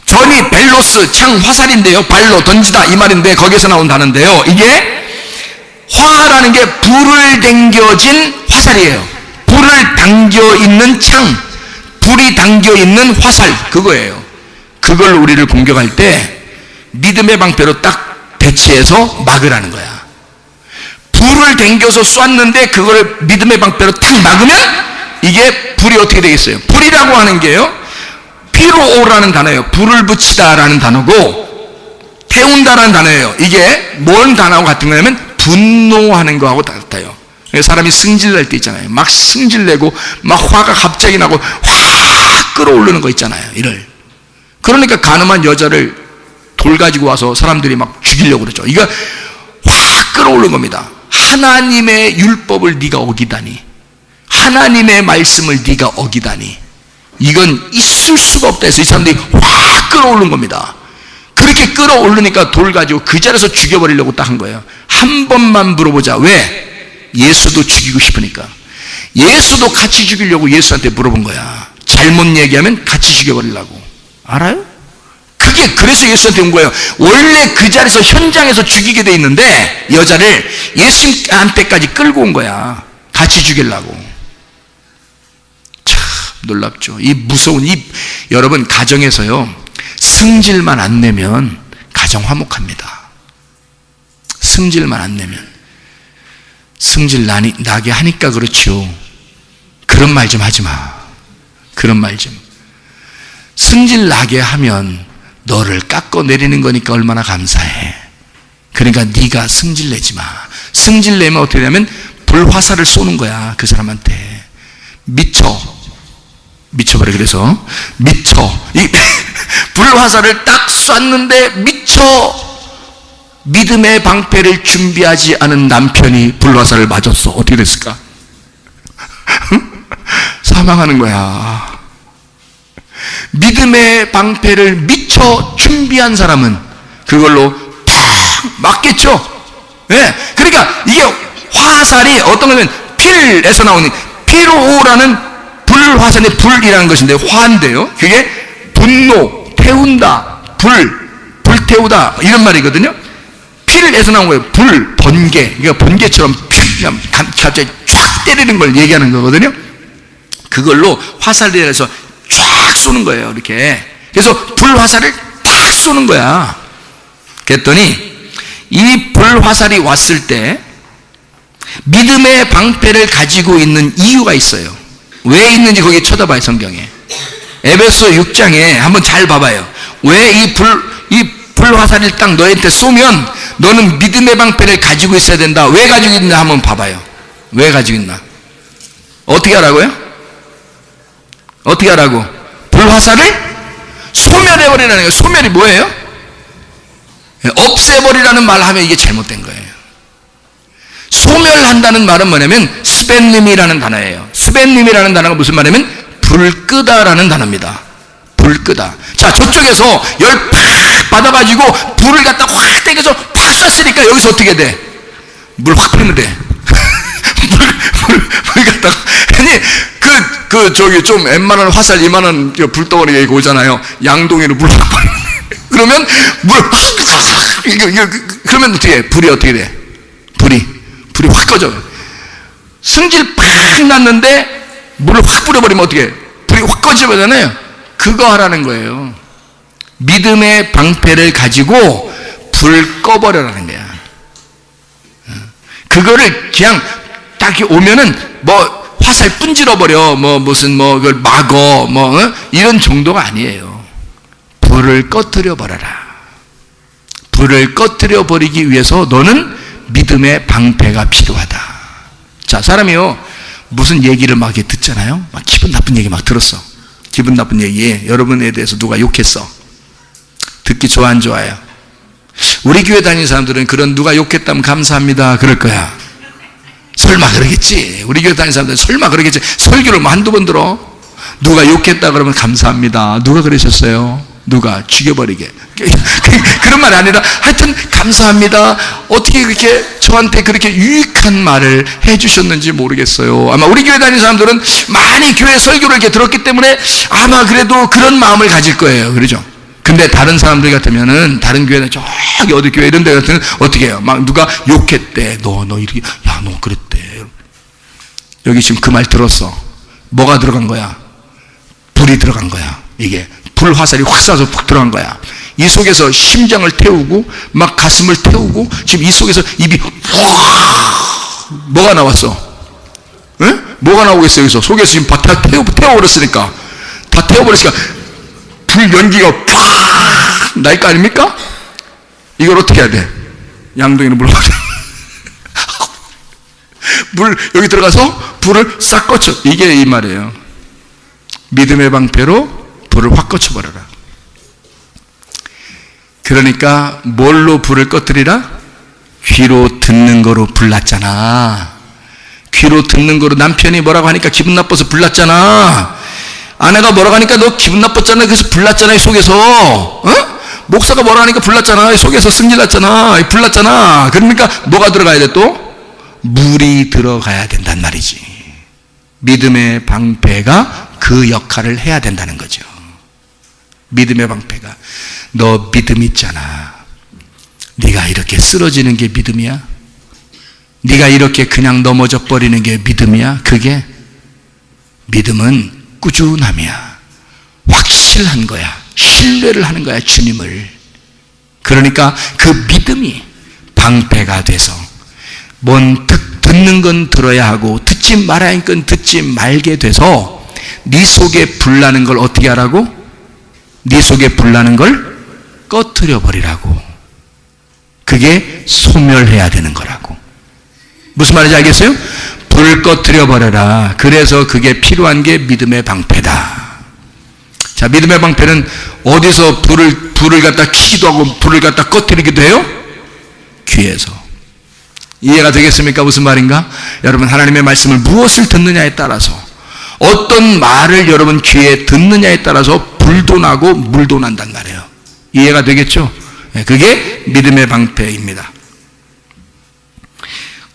전이 벨로스, 창, 화살인데요. 발로 던지다 이 말인데 거기에서 나온 단어인데요. 이게 화라는 게 불을 당겨진 화살이에요. 불을 당겨 있는 창, 불이 당겨 있는 화살, 그거예요. 그걸 우리를 공격할 때 믿음의 방패로 딱 대치해서 막으라는 거야. 불을 당겨서 쐈는데 그걸 믿음의 방패로 탁 막으면 이게 불이 어떻게 되겠어요? 불이라고 하는 게요, 피로오라는 단어예요. 불을 붙이다라는 단어고, 태운다라는 단어예요. 이게 뭔 단어하고 같은 거냐면 분노하는 거하고 같아요. 사람이 승질낼 때 있잖아요. 막 승질내고 막 화가 갑자기 나고 확 끌어오르는 거 있잖아요. 이를. 그러니까 가늠한 여자를 돌 가지고 와서 사람들이 막 죽이려고 그러죠. 이거 확 끌어오르는 겁니다. 하나님의 율법을 네가 어기다니, 하나님의 말씀을 네가 어기다니, 이건 있을 수가 없다 해서 이 사람들이 확 끌어오르는 겁니다. 그렇게 끌어오르니까 돌 가지고 그 자리에서 죽여버리려고 딱 한 거예요. 한 번만 물어보자. 왜? 예수도 죽이고 싶으니까. 예수도 같이 죽이려고 예수한테 물어본 거야. 잘못 얘기하면 같이 죽여버리려고. 알아요? 그래서 예수한테 온 거예요. 원래 그 자리에서 현장에서 죽이게 돼 있는데 여자를 예수님한테까지 끌고 온 거야. 같이 죽이려고. 참 놀랍죠. 이 무서운 여러분, 가정에서요, 승질만 안 내면 가정 화목합니다. 승질만 안 내면. 승질 나게 하니까 그렇죠. 그런 말 좀 하지 마. 그런 말 좀. 승질 나게 하면 너를 깎아내리는 거니까 얼마나 감사해. 그러니까 네가 승질 내지 마. 승질 내면 어떻게 되냐면 불화살을 쏘는 거야, 그 사람한테. 미쳐버려. 그래서 이 불화살을 딱 쐈는데 믿음의 방패를 준비하지 않은 남편이 불화살을 맞았어. 어떻게 됐을까? 사망하는 거야. 믿음의 방패를 미처 준비한 사람은 그걸로 팍 맞겠죠. 네. 그러니까 이게 화살이 어떤 거냐면 필에서 나오는 피로라는 불화살의 불이라는 것인데, 화인데요, 그게 분노, 태운다, 불태우다 이런 말이거든요. 필에서 나온 거예요. 번개. 그러니까 번개처럼 그냥 갑자기 쫙 때리는 걸 얘기하는 거거든요. 그걸로 화살을 해서 쫙 쏘는 거예요. 이렇게. 그래서 불화살을 탁 쏘는 거야. 그랬더니 이 불화살이 왔을 때 믿음의 방패를 가지고 있는 이유가 있어요. 왜 있는지 거기 쳐다봐요, 성경에. 에베소 6장에 한번 잘 봐봐요. 왜 이 불화살을 딱 너한테 쏘면 너는 믿음의 방패를 가지고 있어야 된다. 왜 가지고 있나 한번 봐봐요. 왜 가지고 있나? 어떻게 하라고요? 어떻게 하라고? 불화살을 소멸해버리라는 거예요. 소멸이 뭐예요? 없애버리라는 말 하면 이게 잘못된 거예요. 소멸한다는 말은 뭐냐면 스벤님이라는 단어예요. 스벤님이라는 단어가 무슨 말이냐면 불 끄다라는 단어입니다. 불 끄다. 자, 저쪽에서 열 팍 받아가지고 불을 갖다 확 땡겨서 팍 쐈으니까 여기서 어떻게 돼? 물 확 뿌리면 돼. 물 갖다가. 아니, 저기 좀 웬만한 화살 이만한 불덩어리가 이거 오잖아요. 양동이로 물 확 뿌리면 돼. 그러면 물 확, 그러면 어떻게 해? 불이 어떻게 돼? 불이 확 꺼져. 승질 팍 났는데 물을 확 뿌려버리면 어떻게 해? 불이 확 꺼지잖아요. 그거 하라는 거예요. 믿음의 방패를 가지고 불 꺼버려라는 거야. 그거를 그냥 딱 오면은 뭐 화살 분질러버려, 뭐 무슨 뭐 그걸 막어, 뭐 이런 정도가 아니에요. 불을 꺼뜨려 버려라. 불을 꺼뜨려 버리기 위해서 너는 믿음의 방패가 필요하다. 자, 사람이요 무슨 얘기를 막 이렇게 듣잖아요. 막 기분 나쁜 얘기 막 들었어. 기분 나쁜 얘기, 여러분에 대해서 누가 욕했어. 듣기 좋아 안 좋아요? 우리 교회 다니는 사람들은 그런 누가 욕했다면 감사합니다 그럴 거야. 설마 그러겠지. 우리 교회 다니는 사람들은 설마 그러겠지. 설교를 뭐 한두 번 들어. 누가 욕했다 그러면 감사합니다. 누가 그러셨어요? 누가? 죽여버리게. 그런 말이 아니라 하여튼 감사합니다. 어떻게 그렇게 저한테 그렇게 유익한 말을 해주셨는지 모르겠어요. 아마 우리 교회 다니는 사람들은 많이 교회 설교를 이렇게 들었기 때문에 아마 그래도 그런 마음을 가질 거예요. 그러죠? 근데 다른 사람들 같으면은, 다른 교회는 저기 어디 교회 이런 데 같으면 어떻게 해요? 막 누가 욕했대. 너 이렇게, 야, 너 그랬대. 여기 지금 그 말 들었어. 뭐가 들어간 거야? 불이 들어간 거야. 이게 불 화살이 확 쏴서 푹 들어간 거야. 이 속에서 심장을 태우고 막 가슴을 태우고 지금 이 속에서 입이 뭐가 나왔어? 에? 뭐가 나오겠어요? 여기서 속에서 지금 다 태워버렸으니까 불 연기가 팍 날 거 아닙니까? 이걸 어떻게 해야 돼? 양동이는 물 여기 들어가서 불을 싹 꺼쳐. 이게 이 말이에요. 믿음의 방패로 불을 확 꺼쳐버려라. 그러니까 뭘로 불을 꺼뜨리라? 귀로 듣는 거로 불났잖아. 귀로 듣는 거로 남편이 뭐라고 하니까 기분 나빠서 불났잖아. 아내가 뭐라고 하니까 너 기분 나빴잖아. 그래서 불났잖아. 이 속에서. 목사가 뭐라고 하니까 불났잖아. 이 속에서 승질났잖아. 불났잖아. 그러니까 뭐가 들어가야 돼 또? 물이 들어가야 된단 말이지. 믿음의 방패가 그 역할을 해야 된다는 거죠. 믿음의 방패가. 너 믿음 있잖아. 네가 이렇게 쓰러지는 게 믿음이야? 네가 이렇게 그냥 넘어져 버리는 게 믿음이야? 그게 믿음은 꾸준함이야. 확실한 거야. 신뢰를 하는 거야, 주님을. 그러니까 그 믿음이 방패가 돼서 뭔 듣는 건 들어야 하고 듣지 말아야 할 건 듣지 말게 돼서 네 속에 불나는 걸 어떻게 하라고? 네 속에 불나는 걸 꺼트려 버리라고. 그게 소멸해야 되는 거라고. 무슨 말인지 알겠어요? 불 꺼트려 버려라. 그래서 그게 필요한 게 믿음의 방패다. 자, 믿음의 방패는 어디서 불을 갖다 켜기도 하고 불을 갖다 꺼트리기도 해요? 귀에서. 이해가 되겠습니까? 무슨 말인가? 여러분, 하나님의 말씀을 무엇을 듣느냐에 따라서, 어떤 말을 여러분 귀에 듣느냐에 따라서 불도 나고 물도 난단 말이에요. 이해가 되겠죠? 그게 믿음의 방패입니다.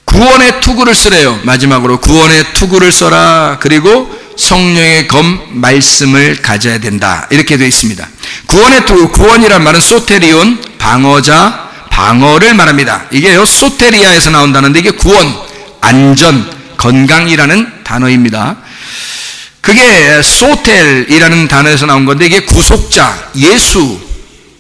구원의 투구를 쓰래요. 마지막으로 구원의 투구를 써라. 그리고 성령의 검 말씀을 가져야 된다. 이렇게 되어 있습니다. 구원의 투구, 구원이란 말은 소테리온, 방어자, 방어를 말합니다. 이게요 소테리아에서 나온다는데 이게 구원, 안전, 건강이라는 단어입니다. 그게 소텔이라는 단어에서 나온 건데 이게 구속자, 예수,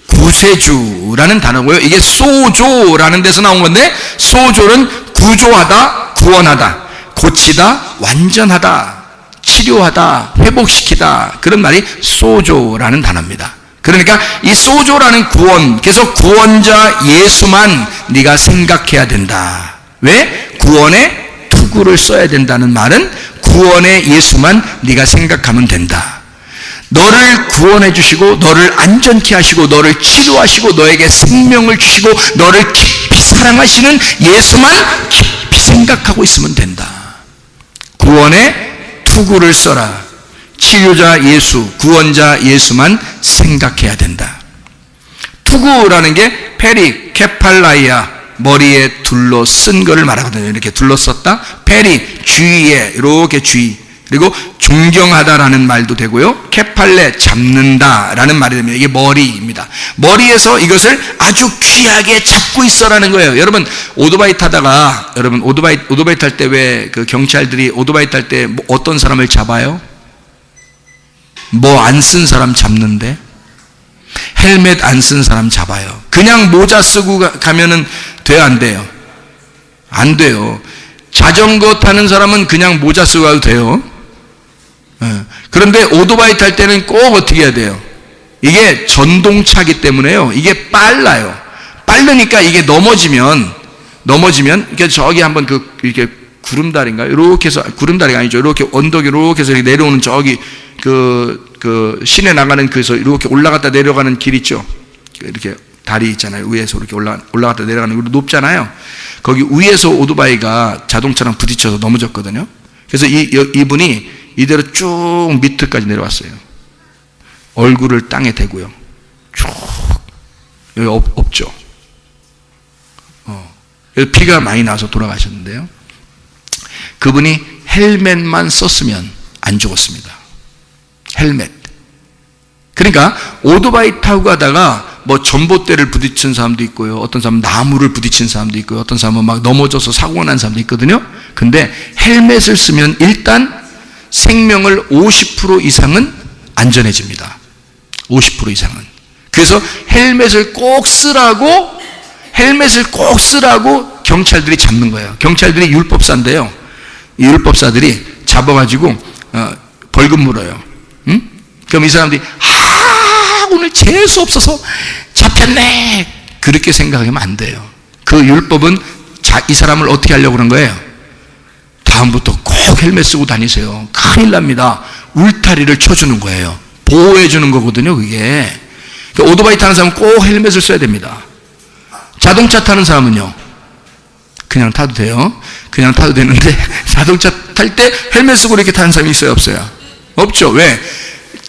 구세주라는 단어고요. 이게 소조라는 데서 나온 건데 소조는 구조하다, 구원하다, 고치다, 완전하다, 치료하다, 회복시키다, 그런 말이 소조라는 단어입니다. 그러니까 이 소조라는 구원, 그래서 구원자 예수만 네가 생각해야 된다. 왜? 구원의 투구를 써야 된다는 말은 구원의 예수만 네가 생각하면 된다. 너를 구원해 주시고 너를 안전케 하시고 너를 치료하시고 너에게 생명을 주시고 너를 깊이 사랑하시는 예수만 깊이 생각하고 있으면 된다. 구원의 투구를 써라. 치료자 예수, 구원자 예수만 생각해야 된다. 투구라는 게 페리, 케팔라이아, 머리에 둘러쓴 거를 말하거든요. 이렇게 둘러썼다. 페리, 주의에, 이렇게 주의. 그리고 존경하다라는 말도 되고요. 케팔레, 잡는다라는 말이 됩니다. 이게 머리입니다. 머리에서 이것을 아주 귀하게 잡고 있어라는 거예요. 여러분 오토바이 타다가, 여러분 오토바이 탈 때 왜 그 경찰들이 오토바이 탈 때 어떤 사람을 잡아요? 뭐 안 쓴 사람 잡는데, 헬멧 안 쓴 사람 잡아요. 그냥 모자 쓰고 가면은 돼요, 안 돼요? 안 돼요. 자전거 타는 사람은 그냥 모자 쓰고 가도 돼요. 그런데 오토바이 탈 때는 꼭 어떻게 해야 돼요? 이게 전동차기 때문에요. 이게 빨라요. 빠르니까 이게 넘어지면 이게 저기 한번 이렇게 구름다리인가요? 이렇게 해서, 구름다리가 아니죠. 이렇게 언덕이 이렇게 해서 내려오는 저기 시내 나가는 그래서 이렇게 올라갔다 내려가는 길 있죠. 이렇게 다리 있잖아요. 위에서 이렇게 올라갔다 내려가는 거 높잖아요. 거기 위에서 오토바이가 자동차랑 부딪혀서 넘어졌거든요. 그래서 이분이 이대로 쭉 밑에까지 내려왔어요. 얼굴을 땅에 대고요. 쭉 여기 없죠. 그래서 피가 많이 나서 돌아가셨는데요. 그분이 헬멧만 썼으면 안 죽었습니다. 헬멧. 그러니까 오토바이 타고 가다가 뭐 전봇대를 부딪힌 사람도 있고요. 어떤 사람은 나무를 부딪힌 사람도 있고요. 어떤 사람은 막 넘어져서 사고가 난 사람도 있거든요. 근데 헬멧을 쓰면 일단 생명을 50% 이상은 안전해집니다. 50% 이상은. 그래서 헬멧을 꼭 쓰라고 경찰들이 잡는 거예요. 경찰들이 율법사인데요. 이 율법사들이 잡아가지고 벌금 물어요. 응? 그럼 이 사람들이 오늘 재수 없어서 잡혔네, 그렇게 생각하면 안 돼요. 그 율법은 이 사람을 어떻게 하려고 그런 거예요? 다음부터 꼭 헬멧 쓰고 다니세요. 큰일 납니다. 울타리를 쳐주는 거예요. 보호해 주는 거거든요, 그게. 그러니까 오토바이 타는 사람은 꼭 헬멧을 써야 됩니다. 자동차 타는 사람은요, 그냥 타도 돼요. 그냥 타도 되는데 자동차 탈 때 헬멧 쓰고 이렇게 타는 사람이 있어요, 없어요? 없죠. 왜?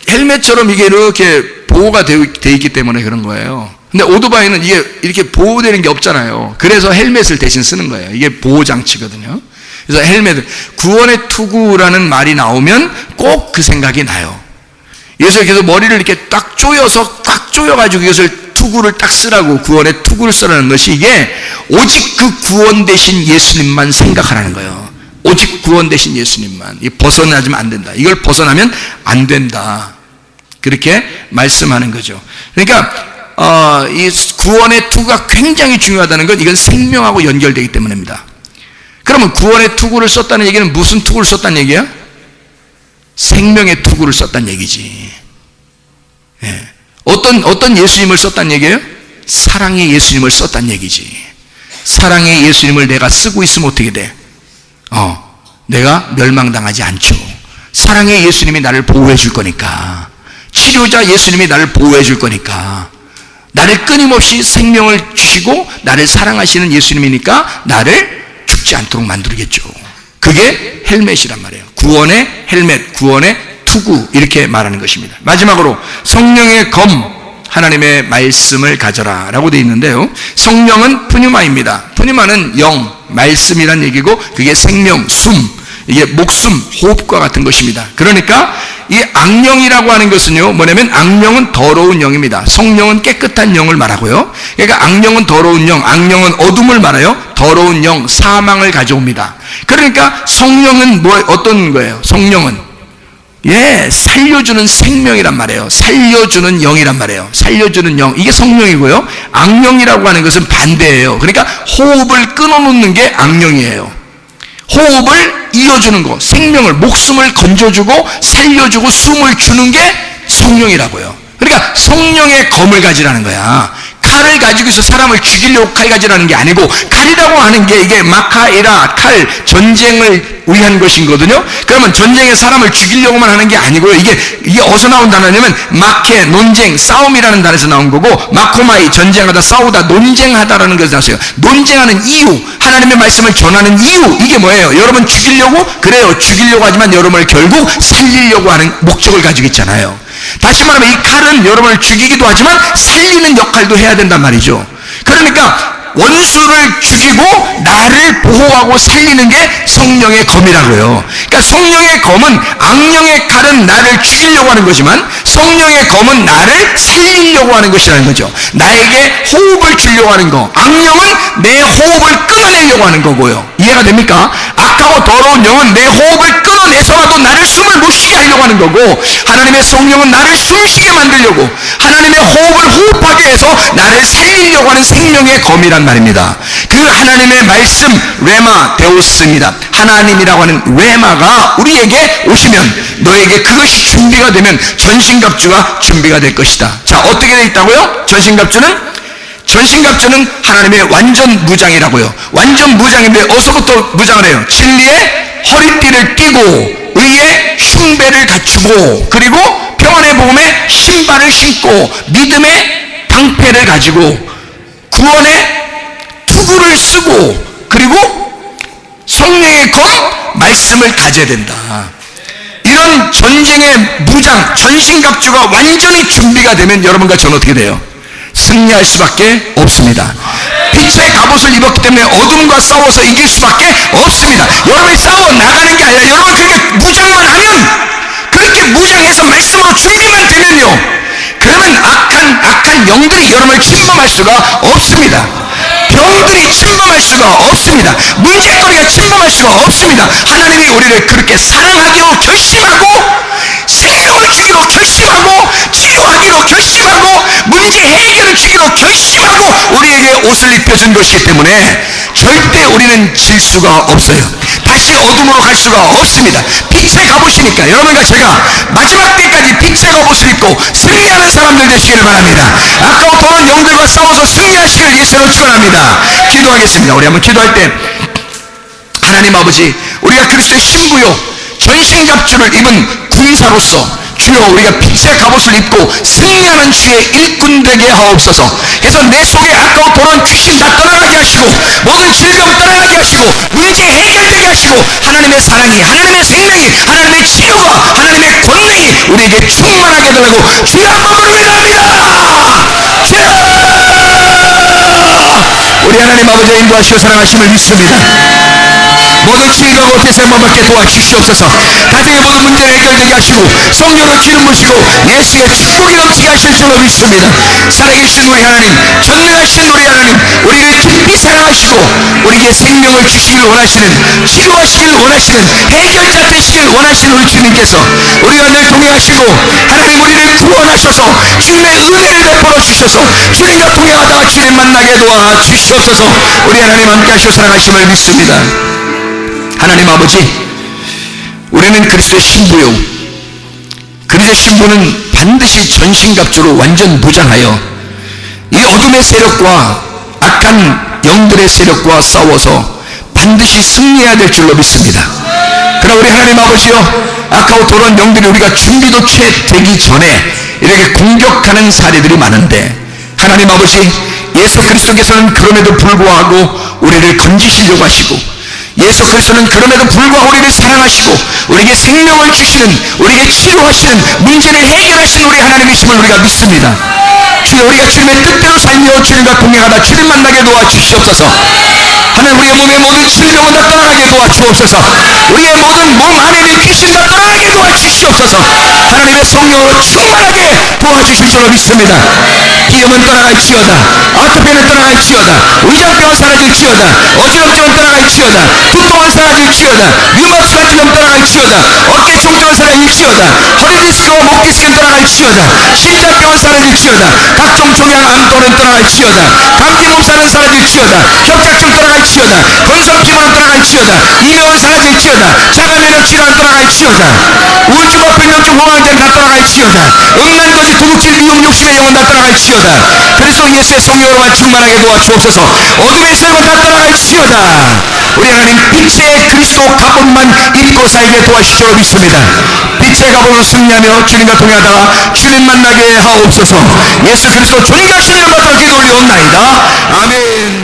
헬멧처럼 이게 이렇게 보호가 되어 있기 때문에 그런 거예요. 근데 오토바이는 이게 이렇게 보호되는 게 없잖아요. 그래서 헬멧을 대신 쓰는 거예요. 이게 보호장치거든요. 그래서 헬멧을, 구원의 투구라는 말이 나오면 꼭 그 생각이 나요. 그래서 머리를 이렇게 딱 조여가지고 이것을 투구를 딱 쓰라고, 구원의 투구를 쓰라는 것이, 이게 오직 그 구원 되신 예수님만 생각하라는 거예요. 오직 구원 되신 예수님만. 이 벗어나지면 안 된다. 이걸 벗어나면 안 된다. 그렇게 말씀하는 거죠. 그러니까 이 구원의 투구가 굉장히 중요하다는 건 이건 생명하고 연결되기 때문입니다. 그러면 구원의 투구를 썼다는 얘기는 무슨 투구를 썼다는 얘기야? 생명의 투구를 썼다는 얘기지. 예. 어떤 예수님을 썼다는 얘기예요? 사랑의 예수님을 썼다는 얘기지. 사랑의 예수님을 내가 쓰고 있으면 어떻게 돼? 내가 멸망당하지 않죠. 사랑의 예수님이 나를 보호해 줄 거니까, 치료자 예수님이 나를 보호해 줄 거니까, 나를 끊임없이 생명을 주시고 나를 사랑하시는 예수님이니까 나를 죽지 않도록 만들겠죠. 그게 헬멧이란 말이에요. 구원의 헬멧, 구원의 투구, 이렇게 말하는 것입니다. 마지막으로 성령의 검, 하나님의 말씀을 가져라 라고 되어 있는데요. 성령은 푸뉴마입니다. 푸뉴마는 영, 말씀이란 얘기고, 그게 생명, 숨, 이게 목숨, 호흡과 같은 것입니다. 그러니까 이 악령이라고 하는 것은요, 뭐냐면 악령은 더러운 영입니다. 성령은 깨끗한 영을 말하고요. 그러니까 악령은 더러운 영, 악령은 어둠을 말해요. 더러운 영, 사망을 가져옵니다. 그러니까 성령은 어떤 거예요? 성령은 살려주는 생명이란 말이에요. 살려주는 영이란 말이에요. 살려주는 영, 이게 성령이고요. 악령이라고 하는 것은 반대예요. 그러니까 호흡을 끊어놓는 게 악령이에요. 호흡을 이어주는 거, 생명을, 목숨을 건져주고 살려주고 숨을 주는 게 성령이라고요. 그러니까 성령의 검을 가지라는 거야. 칼을 가지고서 사람을 죽이려고 칼 가지라는 게 아니고, 칼이라고 하는 게 이게 마카이라, 칼, 전쟁을 위한 것이거든요. 그러면 전쟁에 사람을 죽이려고만 하는 게 아니고요. 이게 어디서 나온 단어냐면 마케, 논쟁, 싸움이라는 단어에서 나온 거고, 마코마이, 전쟁하다, 싸우다, 논쟁하다라는 것에서 나왔어요. 논쟁하는 이유, 하나님의 말씀을 전하는 이유, 이게 뭐예요? 여러분 죽이려고? 그래요. 죽이려고 하지만 여러분을 결국 살리려고 하는 목적을 가지고 있잖아요. 다시 말하면 이 칼은 여러분을 죽이기도 하지만 살리는 역할도 해야 된단 말이죠. 그러니까 원수를 죽이고 나를 보호하고 살리는 게 성령의 검이라고요. 그러니까 성령의 검은, 악령의 칼은 나를 죽이려고 하는 거지만 성령의 검은 나를 살리려고 하는 것이라는 거죠. 나에게 호흡을 주려고 하는 거, 악령은 내 호흡을 끊어내려고 하는 거고요. 이해가 됩니까? 악하고 더러운 영은 내 호흡을 끊어내서라도 나를 숨을 못 쉬게 하려고 하는 거고, 하나님의 성령은 나를 숨쉬게 만들려고, 하나님의 호흡을 호흡하게 해서 나를 살리려고 하는 생명의 검이란 말입니다. 그 하나님의 말씀, 레마 데우스입니다. 하나님이라고 하는 레마가 우리에게 오시면, 너에게 그것이 준비가 되면 전신갑주가 준비가 될 것이다. 자, 어떻게 되어 있다고요? 전신갑주는 하나님의 완전 무장이라고요. 완전 무장인데 어디서부터 무장을 해요? 진리의 허리띠를 띠고, 의의 흉배를 갖추고, 그리고 평안의 복음의 신발을 신고, 믿음의 방패를 가지고, 구원의 투구를 쓰고, 그리고 성령의 검, 말씀을 가져야 된다. 이런 전쟁의 무장, 전신갑주가 완전히 준비가 되면 여러분과 저는 어떻게 돼요? 승리할 수밖에 없습니다. 빛의 갑옷을 입었기 때문에 어둠과 싸워서 이길 수밖에 없습니다. 여러분이 싸워 나가는 게 아니라 여러분 그렇게 무장만 하면, 그렇게 무장해서 말씀으로 준비만 되면요, 그러면 악한 영들이 여러분을 침범할 수가 없습니다. 병들이 침범할 수가 없습니다. 문제거리가 침범할 수가 없습니다. 하나님이 우리를 그렇게 사랑하기로 결심하고, 생명을 주기로 결심하고, 치유하기로 결심하고, 문제 해결을 주기로 결심하고 우리에게 옷을 입혀준 것이기 때문에 절대 우리는 질 수가 없어요. 다시 어둠으로 갈 수가 없습니다. 빛의 갑옷이니까 여러분과 제가 마지막 때까지 빛의 갑옷을 입고 승리하는 사람들 되시기를 바랍니다. 아까워 더러운 영들과 싸워서 승리하시기를 예수로 축원합니다. 기도하겠습니다. 우리 한번 기도할 때, 하나님 아버지, 우리가 그리스도의 신부요 전신갑주를 입은 군사로서 주여, 우리가 빛의 갑옷을 입고 승리하는 주의 일꾼 되게 하옵소서. 그래서 내 속에 아까워 더러운 귀신 다 떠나가게 하시고, 모든 질병 떠나가게 하시고, 문제 해결되게 하시고, 하나님의 사랑이, 하나님의 생명이, 하나님의 치유가, 하나님의 권능이 우리에게 충만하게 되라고 주여 한번 부릅니다. 주여! 우리 하나님 아버지 인도하시고 사랑하심을 믿습니다. 모든 치유가 어째서 한번밖에 도와주시옵소서. 가정의 모든 문제를 해결되게 하시고, 성령으로 기름 부시고 예수의 축복이 넘치게 하실 줄로 믿습니다. 살아계신 우리 하나님, 전능하신 우리 하나님, 우리를 깊이 사랑하시고 우리에게 생명을 주시길 원하시는, 치료하시길 원하시는, 해결자 되시길 원하시는 우리 주님께서 우리와 늘 동행하시고, 하나님 우리를 구원하셔서 주님의 은혜를 베풀어 주셔서 주님과 동행하다가 주님 만나게 도와주시옵소서. 우리 하나님 함께 하시고 사랑하심을 믿습니다. 하나님 아버지, 우리는 그리스도의 신부요, 그리스도의 신부는 반드시 전신갑주로 완전 무장하여 이 어둠의 세력과 악한 영들의 세력과 싸워서 반드시 승리해야 될 줄로 믿습니다. 그러나 우리 하나님 아버지요, 악하고 더러운 영들이 우리가 준비도 채 되기 전에 이렇게 공격하는 사례들이 많은데, 하나님 아버지, 예수 그리스도께서는 그럼에도 불구하고 우리를 건지시려고 하시고, 예수 그리스도는 그럼에도 불구하고 우리를 사랑하시고 우리에게 생명을 주시는, 우리에게 치료하시는, 문제를 해결하시는 우리 하나님이심을 우리가 믿습니다. 주여, 우리가 주님의 뜻대로 살며 주님과 동행하다 주님 만나게 도와주시옵소서. 하나님, 우리의 몸의 모든 질병은 다 떠나가게 도와주옵소서. 우리의 모든 몸 안에 있는 귀신 다 떠나가게 도와주시옵소서. 하나님의 성령으로 충만하게 도와주실 줄로 믿습니다. 기염은 떠나갈지어다, 아토피는 떠나갈지어다, 위장병은 사라질지어다, 어지럽증은 떠나갈지어다, 두통은 사라질지어다, 류마티스는 떠나갈지어다, 어깨 통증은 사라질지어다, 허리 디스크와 목 디스크는 떠나갈지어다, 심장병은 사라질지어다, 각종 종양암 또는 떠나갈지어다, 감기 몸살은 사라질지어다, 협착증 떠나갈지어다, 건성 피부는 떠나갈지어다, 이명은 사라질지어다, 자가면역 질환은 떠나갈지어다, 우울증과 불면 불량증 공황장 다 떠나갈지어다. 음란 거짓 도둑질 미움 욕심의 영혼 다 떠나갈지어다. 그래서 예수의 성령으로만 충만하게 도와주옵소서. 어둠의 세력은 다 떠나갈지어다. 우리 하나님 빛의 그리스도 갑옷만 입고 살게 도와주시오 믿습니다. 빛의 갑옷으로 승리하며 주님과 동행하다가 주님 만나게 하옵소서. 예수 그리스도 존귀하신 이름 받들어 기도 올리옵나이다. 아멘.